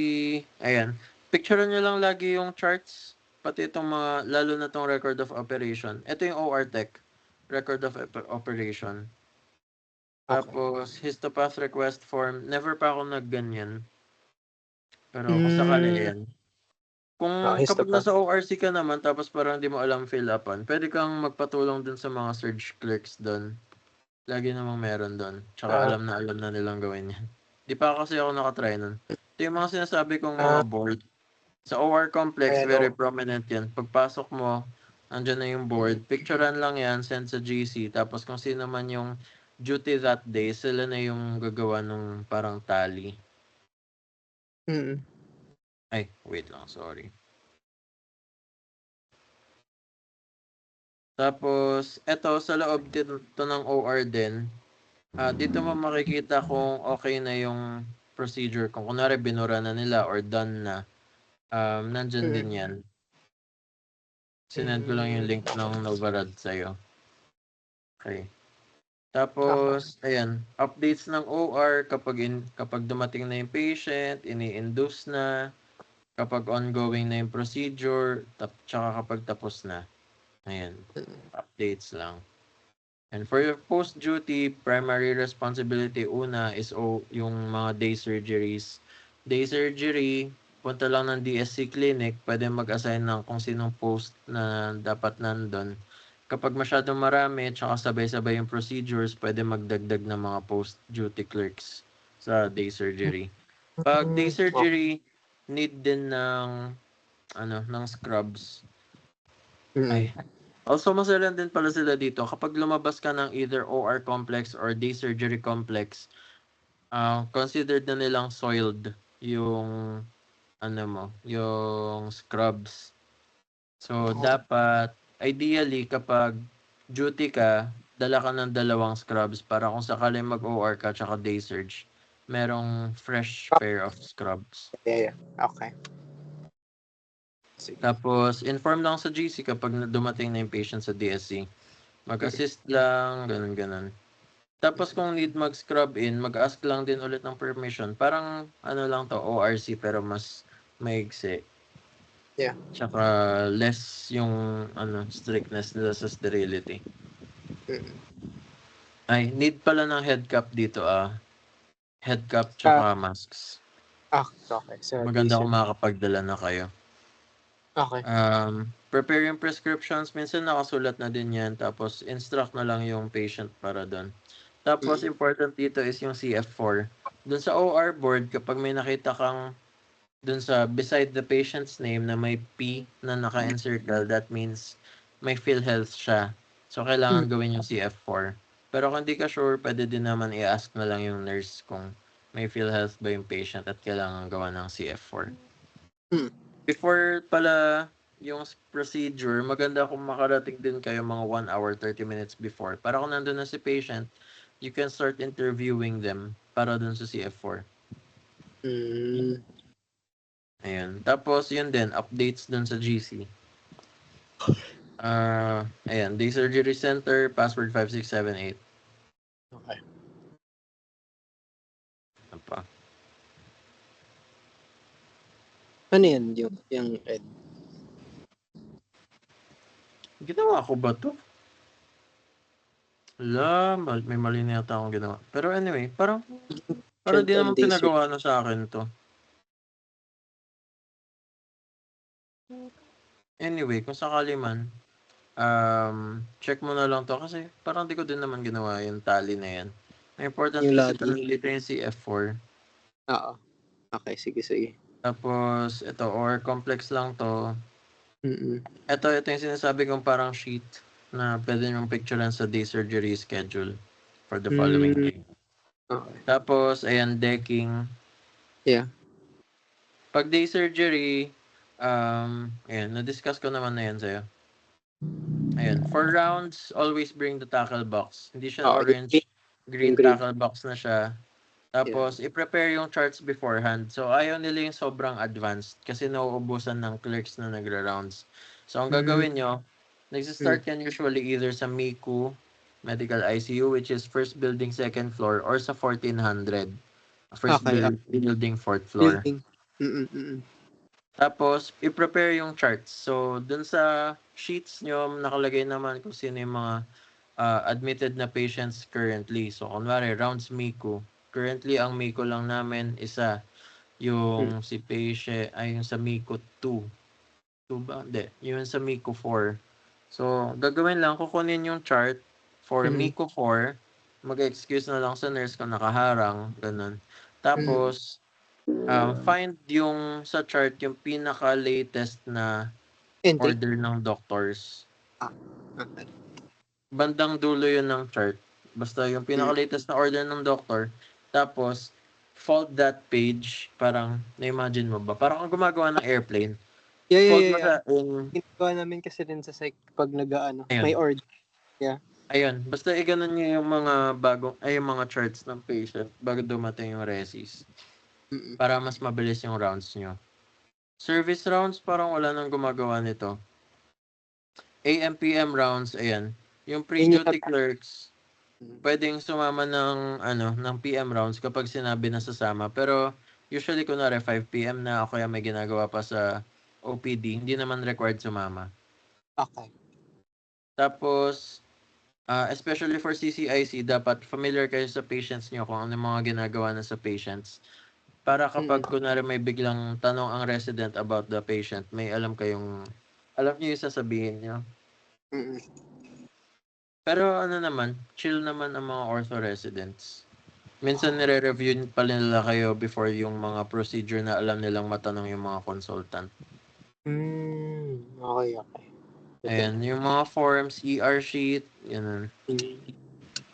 ayan. Picturean nyo lang lagi yung charts, pati itong mga, lalo na itong record of operation. Ito yung OR Tech, record of operation. Okay. Tapos, histopath request form, never pa ako nagganyan. Pero kung sakali, ayan. Kung kapag histopath. nasa ORC ka naman, tapos parang di mo alam fill upan, pwede kang magpatulong dun sa mga surge clerks dun. Lagi namang meron dun. Tsaka alam na nilang gawin yan. Di pa kasi ako nakatry nun. Ito yung mga sinasabi kong mga board. Sa OR complex, Ayan, very prominent yan. Pagpasok mo, andyan na yung board. Picturean lang yan, send sa GC. Tapos kung sino man yung duty that day, sila na yung gagawa nung parang tally. Ay, wait lang, sorry. Tapos, eto, sa loob dito ng OR din, dito mo makikita kung okay na yung procedure. Kung kunwari binura na nila or done na, nandyan din yan. Sinend ko lang yung link ng Novarad sa'yo. Okay. Tapos, ayan, updates ng OR kapag dumating na yung patient, ini-induce na, kapag ongoing na yung procedure, tsaka kapag tapos na. Ayan, updates lang. And for your post-duty, primary responsibility una is yung mga day surgeries. Day surgery, punta lang ng DSC clinic, pwede mag-assign ng kung sinong post na dapat nandun. Kapag masyadong marami, tsaka sabay-sabay yung procedures, pwede magdagdag ng mga post-duty clerks sa day surgery. Pag day surgery, need din ng scrubs. Ay. Also, masalan din pala sila dito. Kapag lumabas ka ng either OR complex or day surgery complex, considered na nilang soiled yung yung scrubs. So, dapat, ideally, kapag duty ka, dala ka ng 2 scrubs para kung sakaling mag-OR ka tsaka day surge, merong fresh pair of scrubs. Yeah. Okay. Sige. Tapos, inform lang sa GC kapag dumating na yung patient sa DSC. Mag-assist lang, ganun. Tapos kung need mag-scrub in, mag-ask lang din ulit ng permission. Parang lang to, ORC pero mas maigsi. Yeah. Tsaka less yung strictness nila sa sterility. Ay, need pala ng head cap dito Head cap tsaka masks. Okay. So, Maganda kung makakapagdala na kayo. Okay. Prepare yung prescriptions. Minsan nakasulat na din yan. Tapos instruct na lang yung patient para doon. Tapos important dito is yung CF4. Doon sa OR board, kapag may nakita kang doon sa beside the patient's name na may P na naka-encircle, that means may PhilHealth siya. So kailangan gawin yung CF4. Pero kung hindi ka sure, pwede din naman i-ask na lang yung nurse kung may PhilHealth ba yung patient at kailangan gawa ng CF4. Before pala yung procedure, maganda kung makarating din kayo mga 1 hour, 30 minutes before. Para kung nandun na si patient, you can start interviewing them para dun sa CF4. Ayun. Tapos, yun din, updates dun sa GC. Ayan, Day Surgery Center, password 5678. Okay. Ano pa? Ano yan yung Ed? Ginawa ko ba to? May mali na yata akong ginawa. Pero anyway, parang di naman pinagawa na sa akin to. Anyway, kung sakali man, check mo na lang to kasi parang di ko din naman ginawa yung tally na yan. May important kasi dito yung CF4. Oo. Okay, sige. Tapos, ito, or complex lang to. Ito yung sinasabi kong parang sheet na pwede nyung picturean sa day surgery schedule for the following day. Okay. Tapos, ayan, decking. Yeah. Pag day surgery, ayan, na-discuss ko naman na yan sa'yo. Ayan, for rounds, always bring the tackle box. Hindi siya orange, green tackle box na siya. Tapos, i-prepare yung charts beforehand. So, ayaw nila yung sobrang advanced kasi nauubusan ng clerks na nagra-rounds. So, ang gagawin nyo, Nagsi-start yan usually either sa MICU, Medical ICU, which is first building, second floor, or sa 1400, first Okay, building, fourth floor. building. Mm. Tapos, i-prepare yung charts. So, dun sa sheets nyo, nakalagay naman kung sino yung mga admitted na patients currently. So, kunwari, rounds MICU. Currently, ang MICU lang namin, isa. Yung si patient, ay yung sa MICU 2. 2 ba? Hindi. Yung sa MICU 4. So, gagawin lang, kukunin yung chart for MICU 4. Mag-excuse na lang sa nurse kung nakaharang. Ganun. Tapos, find yung sa chart yung pinaka-latest na Intake. order ng doctors. Okay. Bandang dulo yun ng chart. Basta yung pinaka-latest na order ng doctor. Tapos, fold that page. Parang, na-imagine mo ba? Parang kung gumagawa ng airplane. Fold mo Yeah. sa in... Ginagawa namin kasi din sa psych pag Ayun. may order. Ayun. Basta iganon nyo yung mga yung mga charts ng patient bago dumating yung resis. Para mas mabilis yung rounds nyo. Service rounds, parang wala nang gumagawa nito. AM/PM rounds, ayan. Yung pre-duty clerks, pwedeng sumama ng PM rounds kapag sinabi na sasama. Pero usually kunwari 5 PM na o kaya may ginagawa pa sa OPD, hindi naman required sumama. Okay. Tapos, especially for CCIC, dapat familiar kayo sa patients nyo kung ano mga ginagawa na sa patients. Para kapag kunwari may biglang tanong ang resident about the patient, may alam nyo yung sasabihin nyo. Pero ano naman, chill naman ang mga ortho residents. Minsan nire-review pa nila kayo before yung mga procedure na alam nilang matanong yung mga consultant. Okay. Ayan, yung mga forms, ER sheet, yun.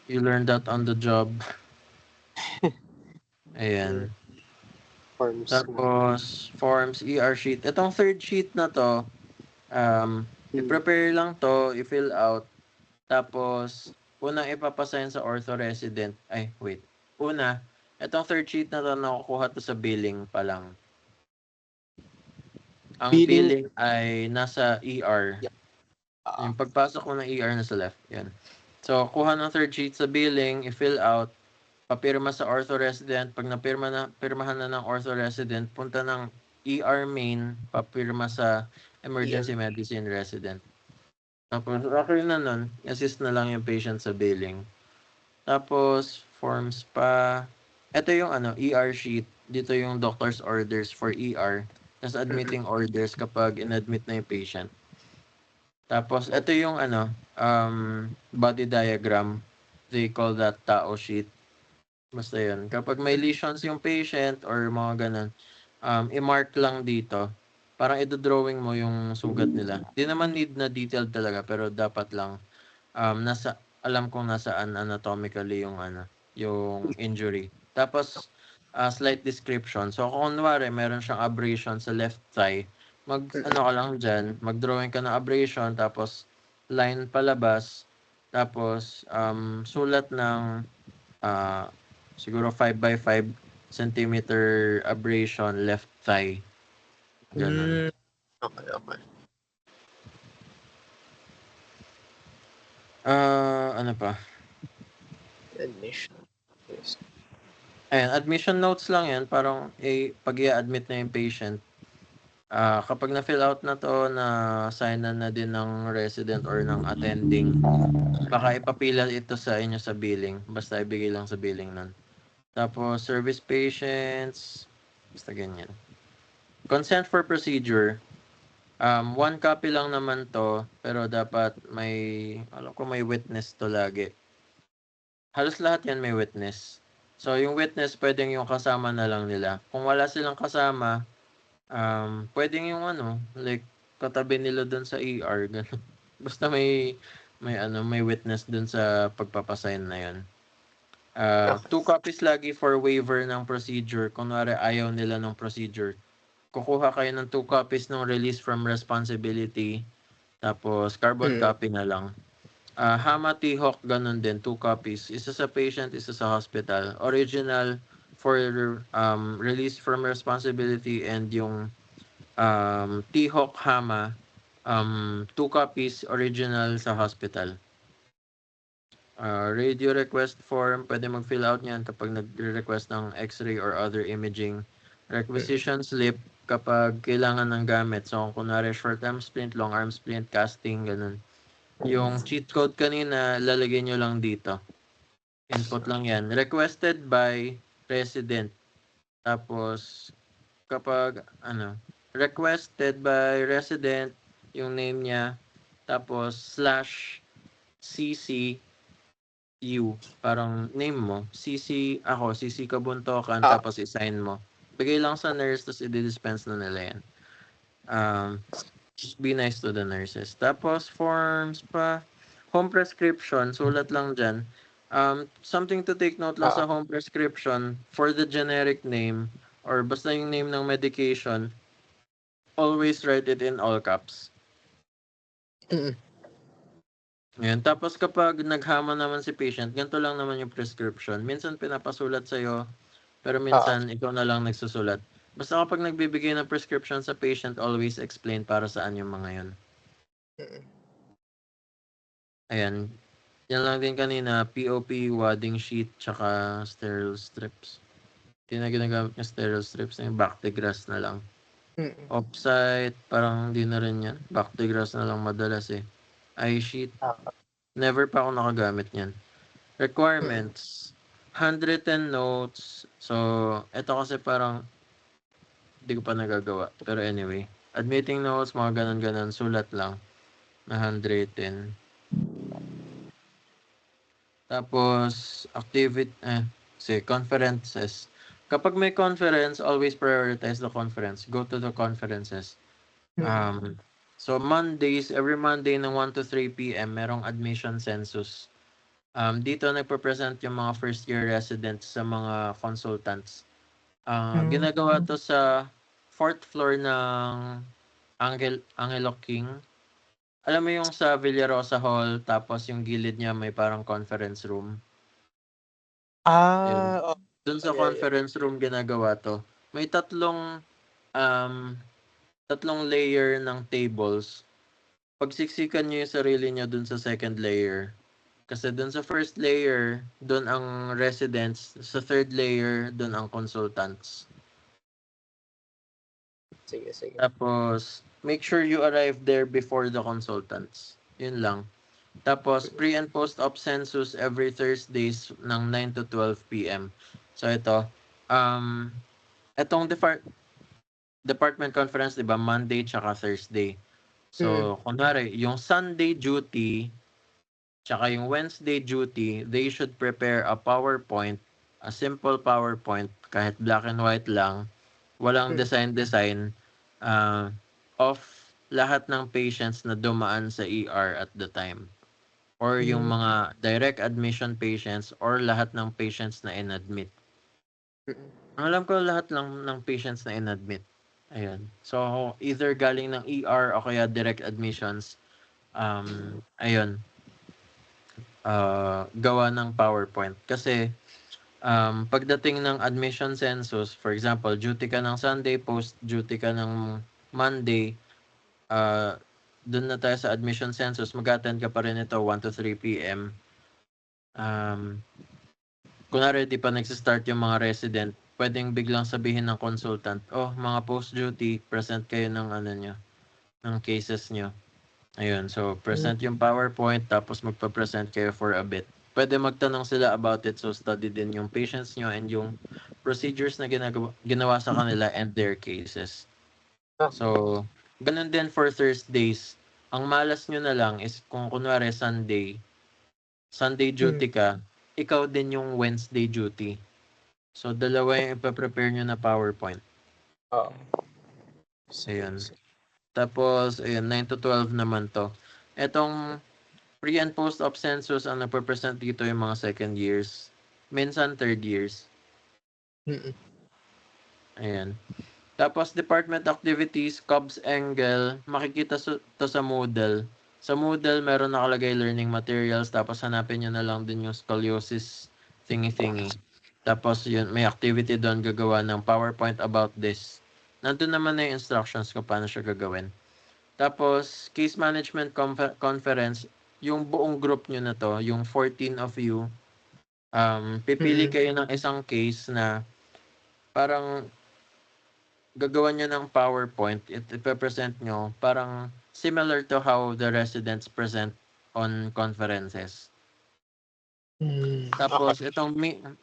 You learn that on the job. Ayan. Forms. Tapos, forms, ER sheet. Itong third sheet na to, i-prepare lang to, i-fill out. Tapos, unang ipapasign sa ortho resident. Itong third sheet na to, nakukuha to sa billing pa lang. Ang billing ay nasa ER. Yung pagpasok mo ng ER nasa left. Yan. So, kuha ng third sheet sa billing, i-fill out, papirma sa ortho resident. Pag pirmahan na ng ortho resident, punta ng ER main, papirma sa emergency medicine resident. Tapos, okay na nun, assist na lang yung patient sa billing. Tapos, forms pa. Ito yung ER sheet. Dito yung doctor's orders for ER. Tapos, admitting orders kapag in-admit na yung patient. Tapos, ito yung body diagram. They call that Tao sheet. Basta yun. Kapag may lesions yung patient or mga ganun, i-mark lang dito. Parang i-drawing mo yung sugat nila. Di naman need na detailed talaga, pero dapat lang alam kong nasaan anatomically yung injury. Tapos slight description. So kung kunwari meron siyang abrasion sa left thigh, mag-drawing ka ng abrasion, tapos line palabas, tapos sulat ng siguro 5x5 centimeter abrasion left thigh. Ganun. Okay. Ano pa? Admission. Yes. Ayan, admission notes lang yan. Parang pag i-admit na yung patient, kapag na-fill out na to, na-sign na din ng resident or ng attending, baka ipapila ito sa inyo sa billing. Basta ibigay lang sa billing nun. Tapos, service patients, basta ganyan. Consent for procedure. 1 copy lang naman to, pero dapat alam ko may witness to lagi. Halos lahat yan may witness. So, yung witness, pwedeng yung kasama na lang nila. Kung wala silang kasama, pwedeng yung katabi nila dun sa ER. Ganun. Basta may witness dun sa pagpapasign na yun. 2 copies lagi for waiver ng procedure. Kunwari, ayaw nila ng procedure. Kukuha kayo ng 2 copies ng release from responsibility. Tapos, carbon copy na lang. Hama T-Hawk, ganun din. 2 copies. Isa sa patient, isa sa hospital. Original for release from responsibility and yung T-Hawk Hama 2 copies original sa hospital. Radio request form, pwede mag-fill out niyan kapag nagre-request ng X-ray or other imaging. Requisition slip kapag kailangan ng gamit. So, kung kunwari short arm splint, long arm splint, casting, ganun. Yung cheat code kanina, lalagay nyo lang dito. Input lang yan. Requested by resident. Tapos, kapag, requested by resident, yung name niya. Tapos, /CC you, parang name mo, CC Kabuntokan, Ah. tapos i-sign mo. Bigay lang sa nurse, tapos i-dispense na nila yan. Just be nice to the nurses. Tapos forms pa, home prescription, sulat lang dyan. Something to take note lang sa home prescription, for the generic name, or basta yung name ng medication, always write it in all caps. Yan. Tapos kapag naghama naman si patient, ganito lang naman yung prescription. Minsan pinapasulat sa'yo, pero minsan ikaw na lang nagsusulat. Basta kapag nagbibigay ng prescription sa patient, always explain para saan yung mga yun. Ayan. Yan lang din kanina, POP, wadding sheet, tsaka sterile strips. Hindi na ginagamit yung sterile strips, yung Bactigras na lang. Offsite, parang hindi na rin yan. Bactigras na lang madalas eh. I-sheet. Never pa ako nakagamit niyan. Requirements. 110 notes. So, ito kasi parang hindi ko pa nagagawa. Pero anyway. Admitting notes, mga ganon-ganon. Sulat lang. Na 110. Tapos, conferences. Kapag may conference, always prioritize the conference. Go to the conferences. So Mondays, every Monday ng 1 to 3 p.m. merong admission census. Dito nagpe-present yung mga first year residents sa mga consultants. Ginagawa to sa 4th floor ng Angelo King. Alam mo yung sa Villarosa Hall, tapos yung gilid niya may parang conference room. Doon sa conference room ginagawa to. May tatlong layer ng tables. Pagsiksikan nyo yung sarili nyo dun sa second layer. Kasi dun sa first layer, dun ang residents. Sa third layer, dun ang consultants. Sige. Tapos, make sure you arrive there before the consultants. Yun lang. Tapos, pre- and post-op census every Thursdays ng 9 to 12 p.m. So, ito. Itong department conference, diba? Monday tsaka Thursday. So, kunwari, yung Sunday duty, tsaka yung Wednesday duty, they should prepare a PowerPoint, a simple PowerPoint, kahit black and white lang, walang design, of lahat ng patients na dumaan sa ER at the time. Or yung mga direct admission patients or lahat ng patients na in-admit. Alam ko lahat lang ng patients na in-admit. Ayun. So, either galing ng ER o kaya direct admissions. Ayun. Gawa ng PowerPoint. Kasi, pagdating ng admission census, for example, duty ka ng Sunday, post-duty ka ng Monday, dun na tayo sa admission census, mag-attend ka pa rin ito 1 to 3 p.m. Kunwari, di pa nagsistart yung mga resident, pwedeng biglang sabihin ng consultant, mga post-duty, present kayo ng ng cases nyo. Ayun, so present yung PowerPoint, tapos magpa-present kayo for a bit. Pwede magtanong sila about it, so study din yung patients nyo and yung procedures na ginawa sa kanila and their cases. So, ganun din for Thursdays. Ang malas nyo na lang is kung kunwari Sunday duty ka, ikaw din yung Wednesday duty. So, dalawa yung ipaprepare nyo na PowerPoint. Ayun. Tapos, ayun, 9 to 12 naman to. Etong pre- and post-op census, ang nagpa-present dito yung mga second years. Minsan, third years. Ayan. Tapos, department activities, COBS angle, makikita to sa Moodle. Sa Moodle, meron nakalagay learning materials, tapos hanapin nyo na lang din yung scoliosis thingy-thingy. Tapos, yun, may activity doon gagawa ng PowerPoint about this. Nandun naman na yung instructions kung paano siya gagawin. Tapos, case management conference, yung buong group nyo na to, yung 14 of you, pipili Mhm. kayo ng isang case na parang gagawa nyo ng PowerPoint, ipe-present nyo, parang similar to how the residents present on conferences. Tapos, Okay. itong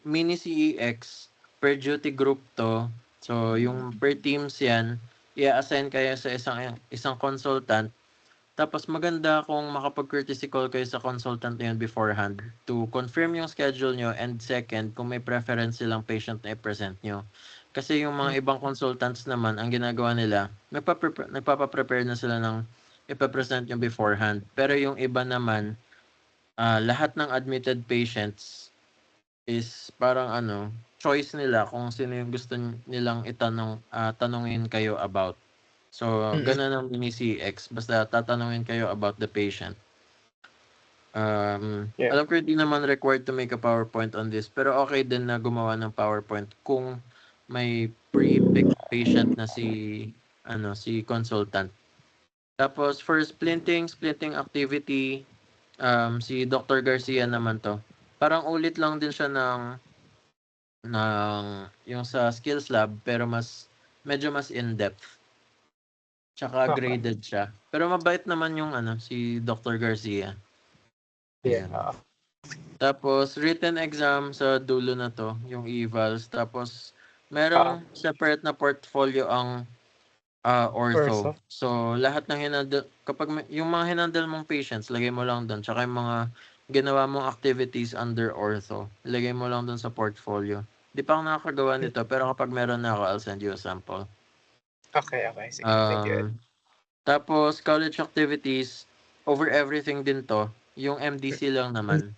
mini CEX, per duty group to. So, yung per teams yan, i-assign kayo sa isang consultant. Tapos, maganda kung makapag-courtesy call kayo sa consultant na yun beforehand to confirm yung schedule nyo, and second, kung may preference silang patient na i-present nyo. Kasi yung mga ibang consultants naman, ang ginagawa nila, nagpapaprepare na sila ng ipapresent nyo beforehand. Pero yung iba naman, lahat ng admitted patients is parang choice nila kung sino yung gusto nilang tanungin kayo about. So, Mm. ganun ang mini CX. Basta tatanungin kayo about the patient. Yeah. Alam ko hindi naman required to make a PowerPoint on this, pero okay din na gumawa ng PowerPoint kung may pre-picked patient na si consultant. Tapos for splitting activity, si Dr. Garcia naman to. Parang ulit lang din siya ng yung sa skills lab, pero medyo mas in-depth. Tsaka Okay. graded siya. Pero mabait naman yung si Dr. Garcia. Yeah. Ayan. Tapos written exam sa dulo na to, yung evals. Tapos merong separate na portfolio ang ortho. Ortho. So lahat ng yung mga hinandle mong patients, lagay mo lang doon. Tsaka yung mga ginawa mong activities under ortho, ilagay mo lang doon sa portfolio. Di pa ako nakakagawa nito, pero kapag meron na ako, I'll send you a sample. Okay. Sige. Thank you. Tapos college activities, over everything din to. Yung MDC lang naman.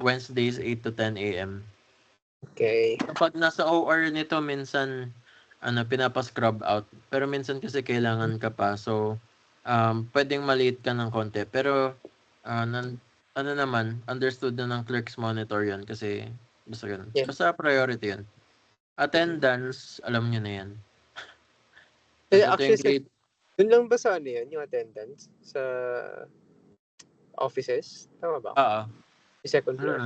Wednesdays 8 to 10 a.m. Okay. Kapag nasa OR nito, minsan pinapa-scrub out. Pero minsan kasi kailangan ka pa. So, pwedeng maliit ka ng konti. Pero, naman, understood na ng clerks monitor yun kasi basta ganun. Yeah. Basta priority yun. Attendance, alam nyo na yan. Actually, dun lang ba sa yun, yung attendance? Sa offices? Tama ba? Oo. Yung second floor?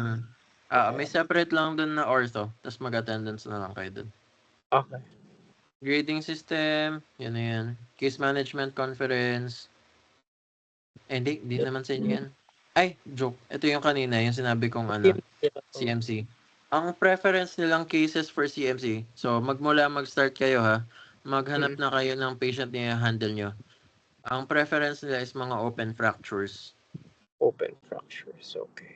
May separate lang dun na ortho. Tapos mag-attendance na lang kayo dun. Okay. Grading system, yan na yan. Case management conference. Hindi naman sa inyo yan. Ay, joke. Ito yung kanina, yung sinabi kong CMC. Ang preference nilang cases for CMC, so mag-start kayo ha, maghanap na kayo ng patient na handle nyo. Ang preference nila is mga open fractures. Open fractures, okay.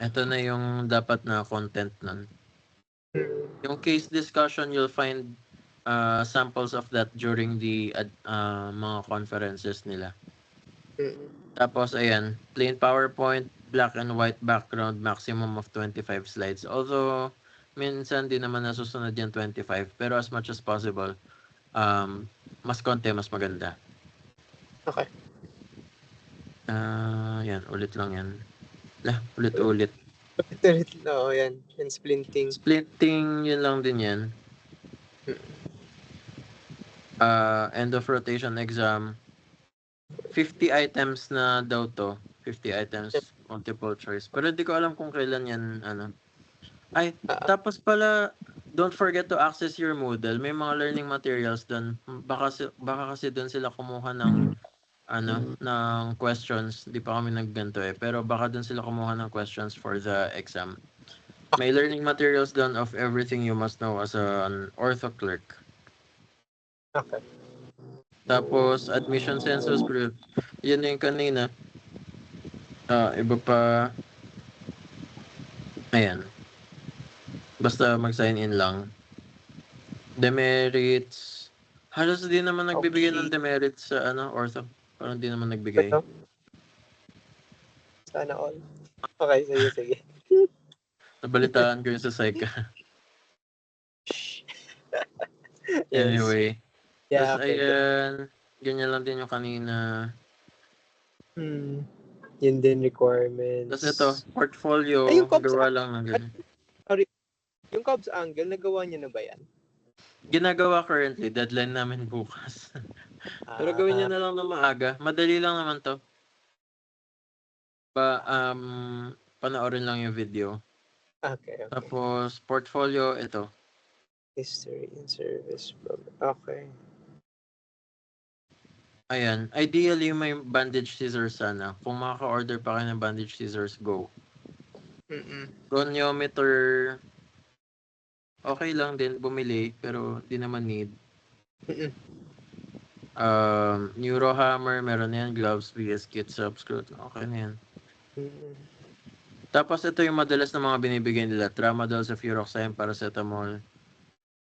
Ito na yung dapat na content nun. Yung case discussion, you'll find samples of that during the mga conferences nila. Tapos, ayan, plain PowerPoint, black and white background, maximum of 25 slides. Although, minsan di naman nasusunod yan 25, pero as much as possible, mas konti, mas maganda. Okay. Yan, ulit lang yan. Ulit-ulit. Oo, yan. Yung splinting. Splitting, yun lang din yan. End of rotation exam. 50 items na daw to. 50 items, multiple choice. Pero hindi ko alam kung kailan yan, Ay, tapos pala, don't forget to access your Moodle. May mga learning materials doon. Baka kasi doon sila kumuha ng, ng questions. Di pa kami nagganto Pero baka doon sila kumuha ng questions for the exam. May learning materials doon of everything you must know as an ortho clerk. Okay. Tapos, admission census group. Yan yung kanina. Iba pa. Ayan. Basta mag-sign in lang. Demerits. Halos di naman nagbibigay ng demerits sa ortho. Parang di naman nagbigay. Sana all. Okay, sige. Nabalitaan ko yung sa psych. Yes. Anyway. Yeah, Tapos ayan. Ganyan lang din yung kanina. Yun din requirements. Tapos ito, portfolio. Ay, yung Cobb's gawa lang ng ganyan. Yung Cobb's angle, nagawa niyo na ba yan? Ginagawa currently. Deadline namin bukas. Pero gawin niyo na lang na maaga. Madali lang naman to. Panoorin lang yung video. Okay. Tapos, portfolio, ito. History and service program. Okay. Ayan. Ideally, may bandage scissors sana. Kung makaka-order pa kayo ng bandage scissors, go. Mm-mm. Goniometer, okay lang din bumili, pero di naman need. Mm-mm. Neurohammer, meron na yan. Gloves, VS kit, subscrew. Okay na yan. Mm-mm. Tapos ito yung madalas na mga binibigay nila. Tramadol, cefuroxime, paracetamol.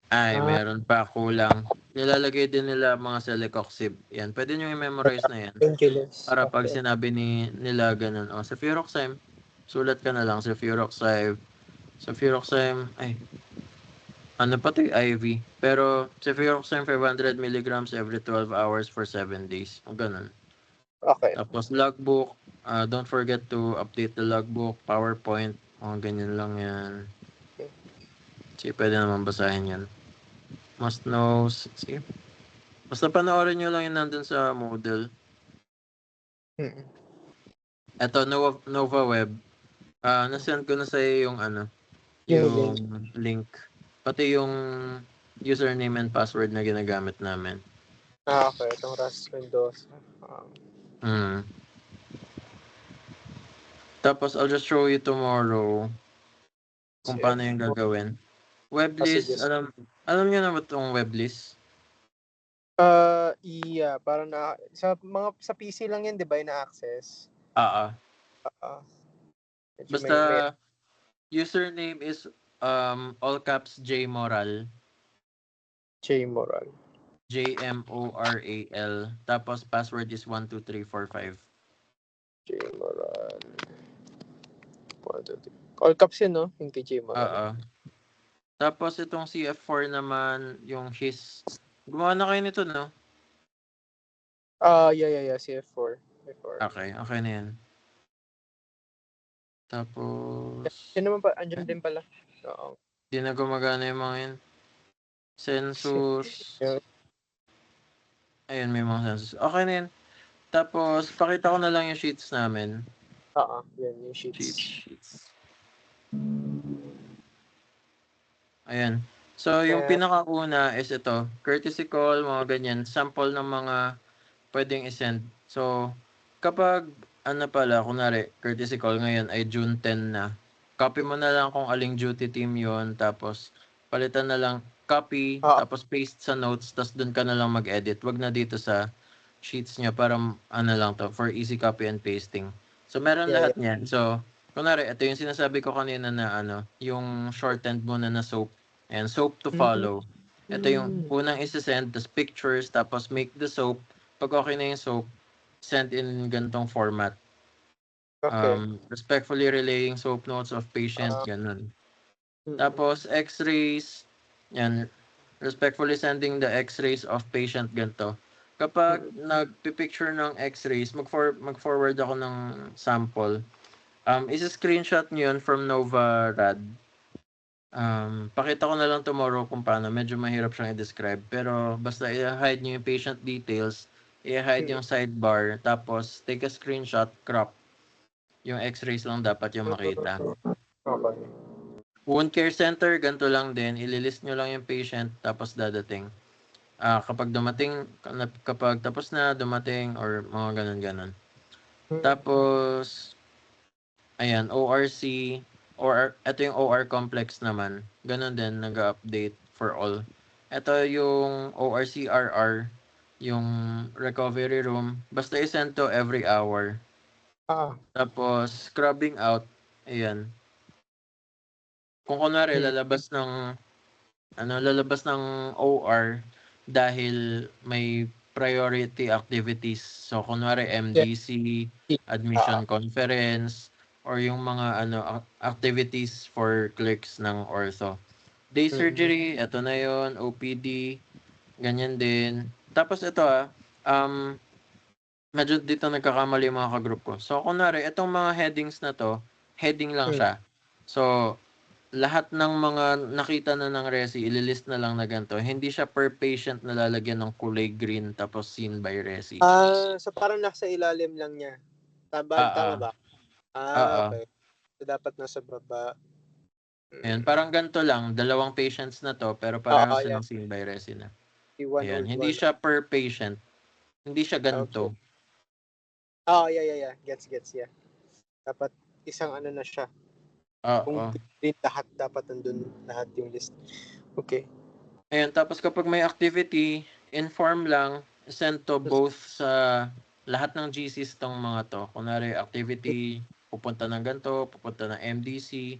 Ay, meron pa kulang. Nilalagay din nila mga celecoxib. Yan, pwede nyo i-memorize na yan. Painkillers. Para pag sinabi nila ganun, cefuroxime, sulat ka na lang, cefuroxime, ay, ano pa to, IV. Pero, cefuroxime 500 milligrams every 12 hours for 7 days. O ganun. Okay. Tapos, logbook, don't forget to update the logbook, PowerPoint, mga ganyan lang yan. Sige, pwede naman basahin yan. Must know, sige. Basta panoorin nyo lang yun nandun sa Moodle. Mm-mm. Eto, Nova Web. Nasend ko na sa'yo yung Yung yung link. Pati yung username and password na ginagamit namin. Okay. Itong Ras Mendoza. Tapos, I'll just show you tomorrow kung paano yung gagawin. Weblist, Sige. alam niyo na ba itong weblist? Yeah, parang sa PC lang yan, 'di ba, na-access? Medyo Basta, may username is all caps J Moral. J Moral. JMORAL. Tapos, password is 12345. J Moral. 1, 2, 3. All caps yun, no? Yung kay J Moral. Tapos, itong CF4 naman, yung his. Gumawa na kayo nito, no? Yeah. CF4. Okay na yan. Tapos, Yan naman pa, andyan din pala. Oo. di na gumagana yung mga yun. Census. Yeah. Ayun, may mga census. Okay na yan. Tapos, pakita ko na lang yung sheets namin. Yan yung sheets. Sheets. Ayan. So, yung pinakauna is ito. Courtesy call, mga ganyan. Sample ng mga pwedeng isend. So, kapag, kunwari, courtesy call ngayon ay June 10 na. Copy mo na lang kung aling duty team yon, tapos palitan na lang copy, tapos paste sa notes, tapos dun ka na lang mag-edit. Wag na dito sa sheets niya para lang to, for easy copy and pasting. So, meron lahat niyan. So, kunwari, ito yung sinasabi ko kanina na yung shortened muna na soap. And soap to follow. Ito yung unang isa-send, tapos pictures, tapos make the soap. Pag okay na yung soap, send in gantong format. Respectfully relaying soap notes of patient, ganun. Tapos x-rays, yan. Respectfully sending the x-rays of patient, ganito. Kapag nagpipicture ng x-rays, mag-forward ako ng sample. Isa-screenshot nyo yun from Nova Rad. Pakita ko na lang tomorrow kung paano. Medyo mahirap siyang i-describe. Pero basta i-hide nyo yung patient details, i-hide yung sidebar, tapos take a screenshot, crop. Yung x-rays lang dapat yung makita. Okay. Wound care center, ganito lang din. Ililist nyo lang yung patient, tapos dadating. Kapag tapos na, dumating, or mga ganun-ganun. Tapos, ayan, ORC, or ito yung OR complex naman. Ganun din, nag-update for all. Ito yung ORCRR, yung recovery room. Basta i-send to every hour. Tapos, scrubbing out, ayan. Kung kunwari, lalabas ng OR dahil may priority activities. So, kunwari, MDC, admission conference, or yung mga activities for clerks ng ortho. Day surgery, ito na yon, OPD, ganyan din. Tapos ito medyo dito nagkakamali yung mga kagroup ko. So, kunwari, itong mga headings na to, heading lang siya. So, lahat ng mga nakita na ng resi, ililist na lang na ganito. Hindi siya per patient na lalagyan ng kulay green tapos seen by resi. So parang nasa ilalim lang niya. Tama ba? Oo. Okay. So dapat nasa baba. Ayan, parang ganito lang. 2 patients na to, pero Oo, parehas yeah. silang seen by resi na. One Ayan, old hindi one. siya per patient. Hindi siya ganito. Yeah. Gets, yeah. Dapat isang ano na siya. Kung Oo. green lahat, dapat nandun lahat yung list. Okay. Ayan, tapos kapag may activity, inform lang, send to both sa lahat ng GCs tong mga to. Kunwari, activity, pupunta ng ganito, pupunta ng MDC,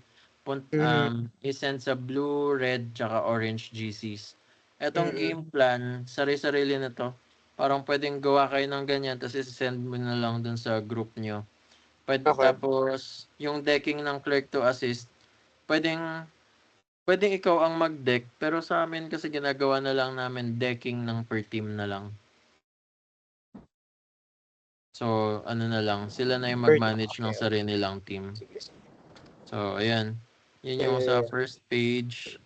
i-send sa blue, red, tsaka orange GCs. Etong game plan, sari-sarili na to. Parang pwedeng gawa kayo ng ganyan, tapos i-send mo na lang dun sa group nyo. Okay. Tapos, yung decking ng clerk to assist, pwedeng ikaw ang mag-deck, pero sa amin kasi ginagawa na lang namin decking ng per team na lang. So, ano na lang, sila na yung mag-manage ng sarili nilang team. So, ayan. Yun yung sa first page.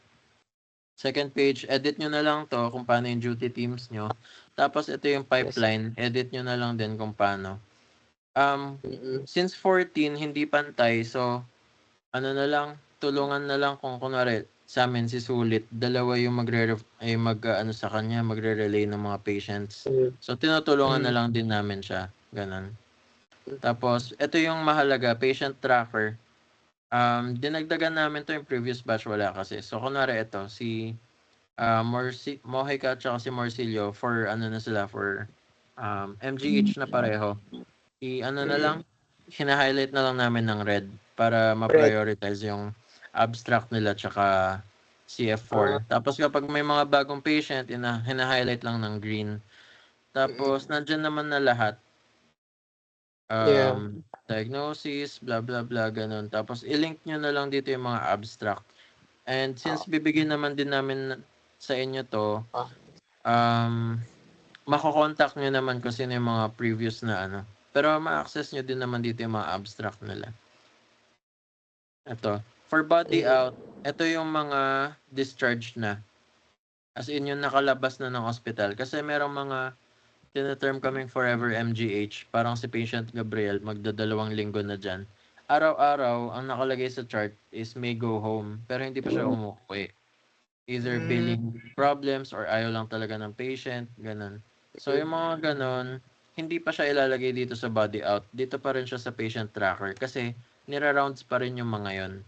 Second page, edit nyo na lang to kung paano yung duty teams nyo. Tapos, ito yung pipeline. Edit nyo na lang din kung paano. Since 14, hindi pantay, so, ano na lang, tulungan na lang kung kunwari, sa amin si Sulit, dalawa yung sa kanya, magre-relay ng mga patients. So, tinutulungan na lang din namin siya. Ganon. Tapos, ito yung mahalaga, patient tracker. Dinagdagan namin to yung previous batch, wala kasi. So, kunwari ito, si Mojica at si Morcillo, for MGH na pareho. Na lang, hina-highlight na lang namin ng red para ma-prioritize yung abstract nila tsaka CF4. Tapos kapag may mga bagong patient, hina-highlight lang ng green. Tapos nandyan naman na lahat. Diagnosis, blah blah blah, ganun. Tapos i-link nyo na lang dito yung mga abstract. And since bibigyan naman din namin sa inyo to, mako-contact nyo naman kung sino yung mga previous na ano. Pero ma-access nyo din naman dito yung mga abstract nila. Ito. For body out, ito yung mga discharged na. As in, yung nakalabas na ng hospital. Kasi merong mga tinaterm kaming forever MGH. Parang si patient Gabriel, magdadalawang linggo na dyan. Araw-araw, ang nakalagay sa chart is may go home. Pero hindi pa siya umuwi. Either billing problems or ayaw lang talaga ng patient. Ganun. So, yung mga ganun, hindi pa siya ilalagay dito sa body out. Dito pa rin siya sa patient tracker. Kasi, nira-rounds pa rin yung mga yon.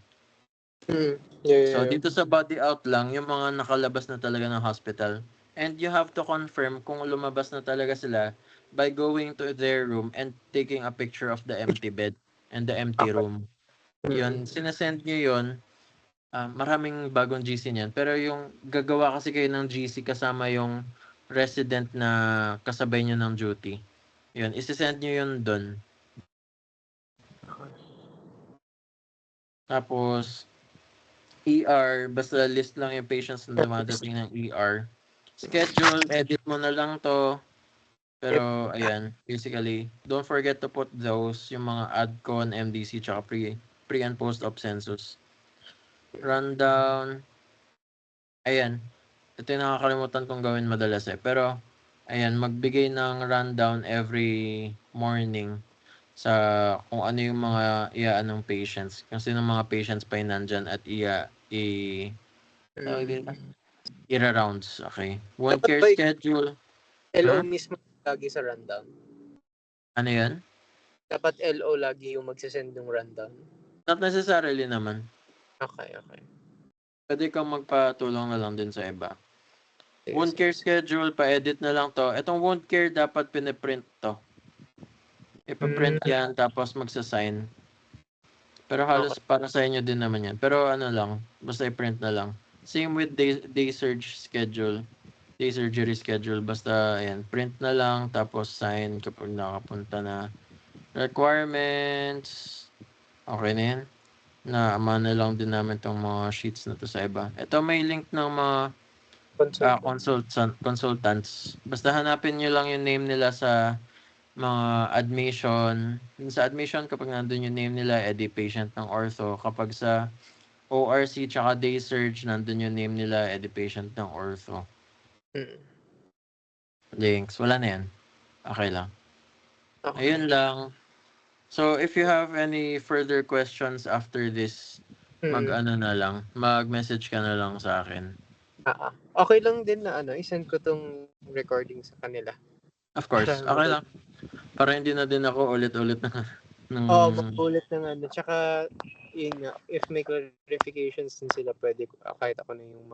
So, dito sa body out lang, yung mga nakalabas na talaga ng hospital. And you have to confirm kung lumabas na talaga sila by going to their room and taking a picture of the empty bed and the empty room. Yun, sinasend nyo yun. Maraming bagong GC niyan. Pero yung gagawa kasi kayo ng GC kasama yung resident na kasabay nyo ng duty. Yun, isisend nyo yun dun. Tapos, ER, basta list lang yung patients na dumadating ng ER. Schedule, edit mo na lang to. Pero, ayan, basically, don't forget to put those, yung mga ADCON, MDC, tsaka pre and post-op census. Rundown. Ayan. Ito yung nakakalimutan kong gawin madalas eh. Pero, ayan, magbigay ng rundown every morning sa kung ano yung mga iaanong patients. Kasi ng mga patients pa yung nandyan at ira-rounds. Okay. Wound care schedule. LO mismo lagi sa rundown. Ano yan? Dapat LO lagi yung magsasend ng rundown. Not necessarily naman. Okay. Pwede kang magpatulong na lang din sa iba. Wound care schedule, pa-edit na lang to. Itong wound care, dapat piniprint to. Ipaprint yan, tapos magsasign. Pero halos para sa inyo din naman yan. Pero ano lang, basta i-print na lang. Same with day surge schedule. Day surgery schedule. Basta, ayan, print na lang, tapos sign kapag nakapunta na. Requirements. Okay na yan. Naama na lang din namin tong mga sheets na to sa iba. Ito may link ng mga consultants. Basta hanapin nyo lang yung name nila sa mga admission. Sa admission, kapag nandun yung name nila, edi patient ng ortho. Kapag sa ORC tsaka day surge, nandun yung name nila, patient ng ortho. Mm. Links, wala na yan. Okay lang. Okay. Ayun lang. So, if you have any further questions after this, mag-message ka na lang sa akin. Okay lang din na isend ko tong recording sa kanila. Of course, okay lang. Para hindi na din ako ulit-ulit Magulit na Tsaka, yun nga, if may clarifications din sila, pwede kahit ako na yung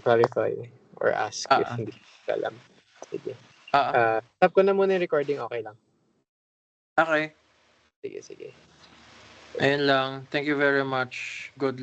clarify or ask if hindi ko alam. Sige. Stop ko na muna yung recording, okay lang. Okay. Sige. Ayun lang. Thank you very much. Good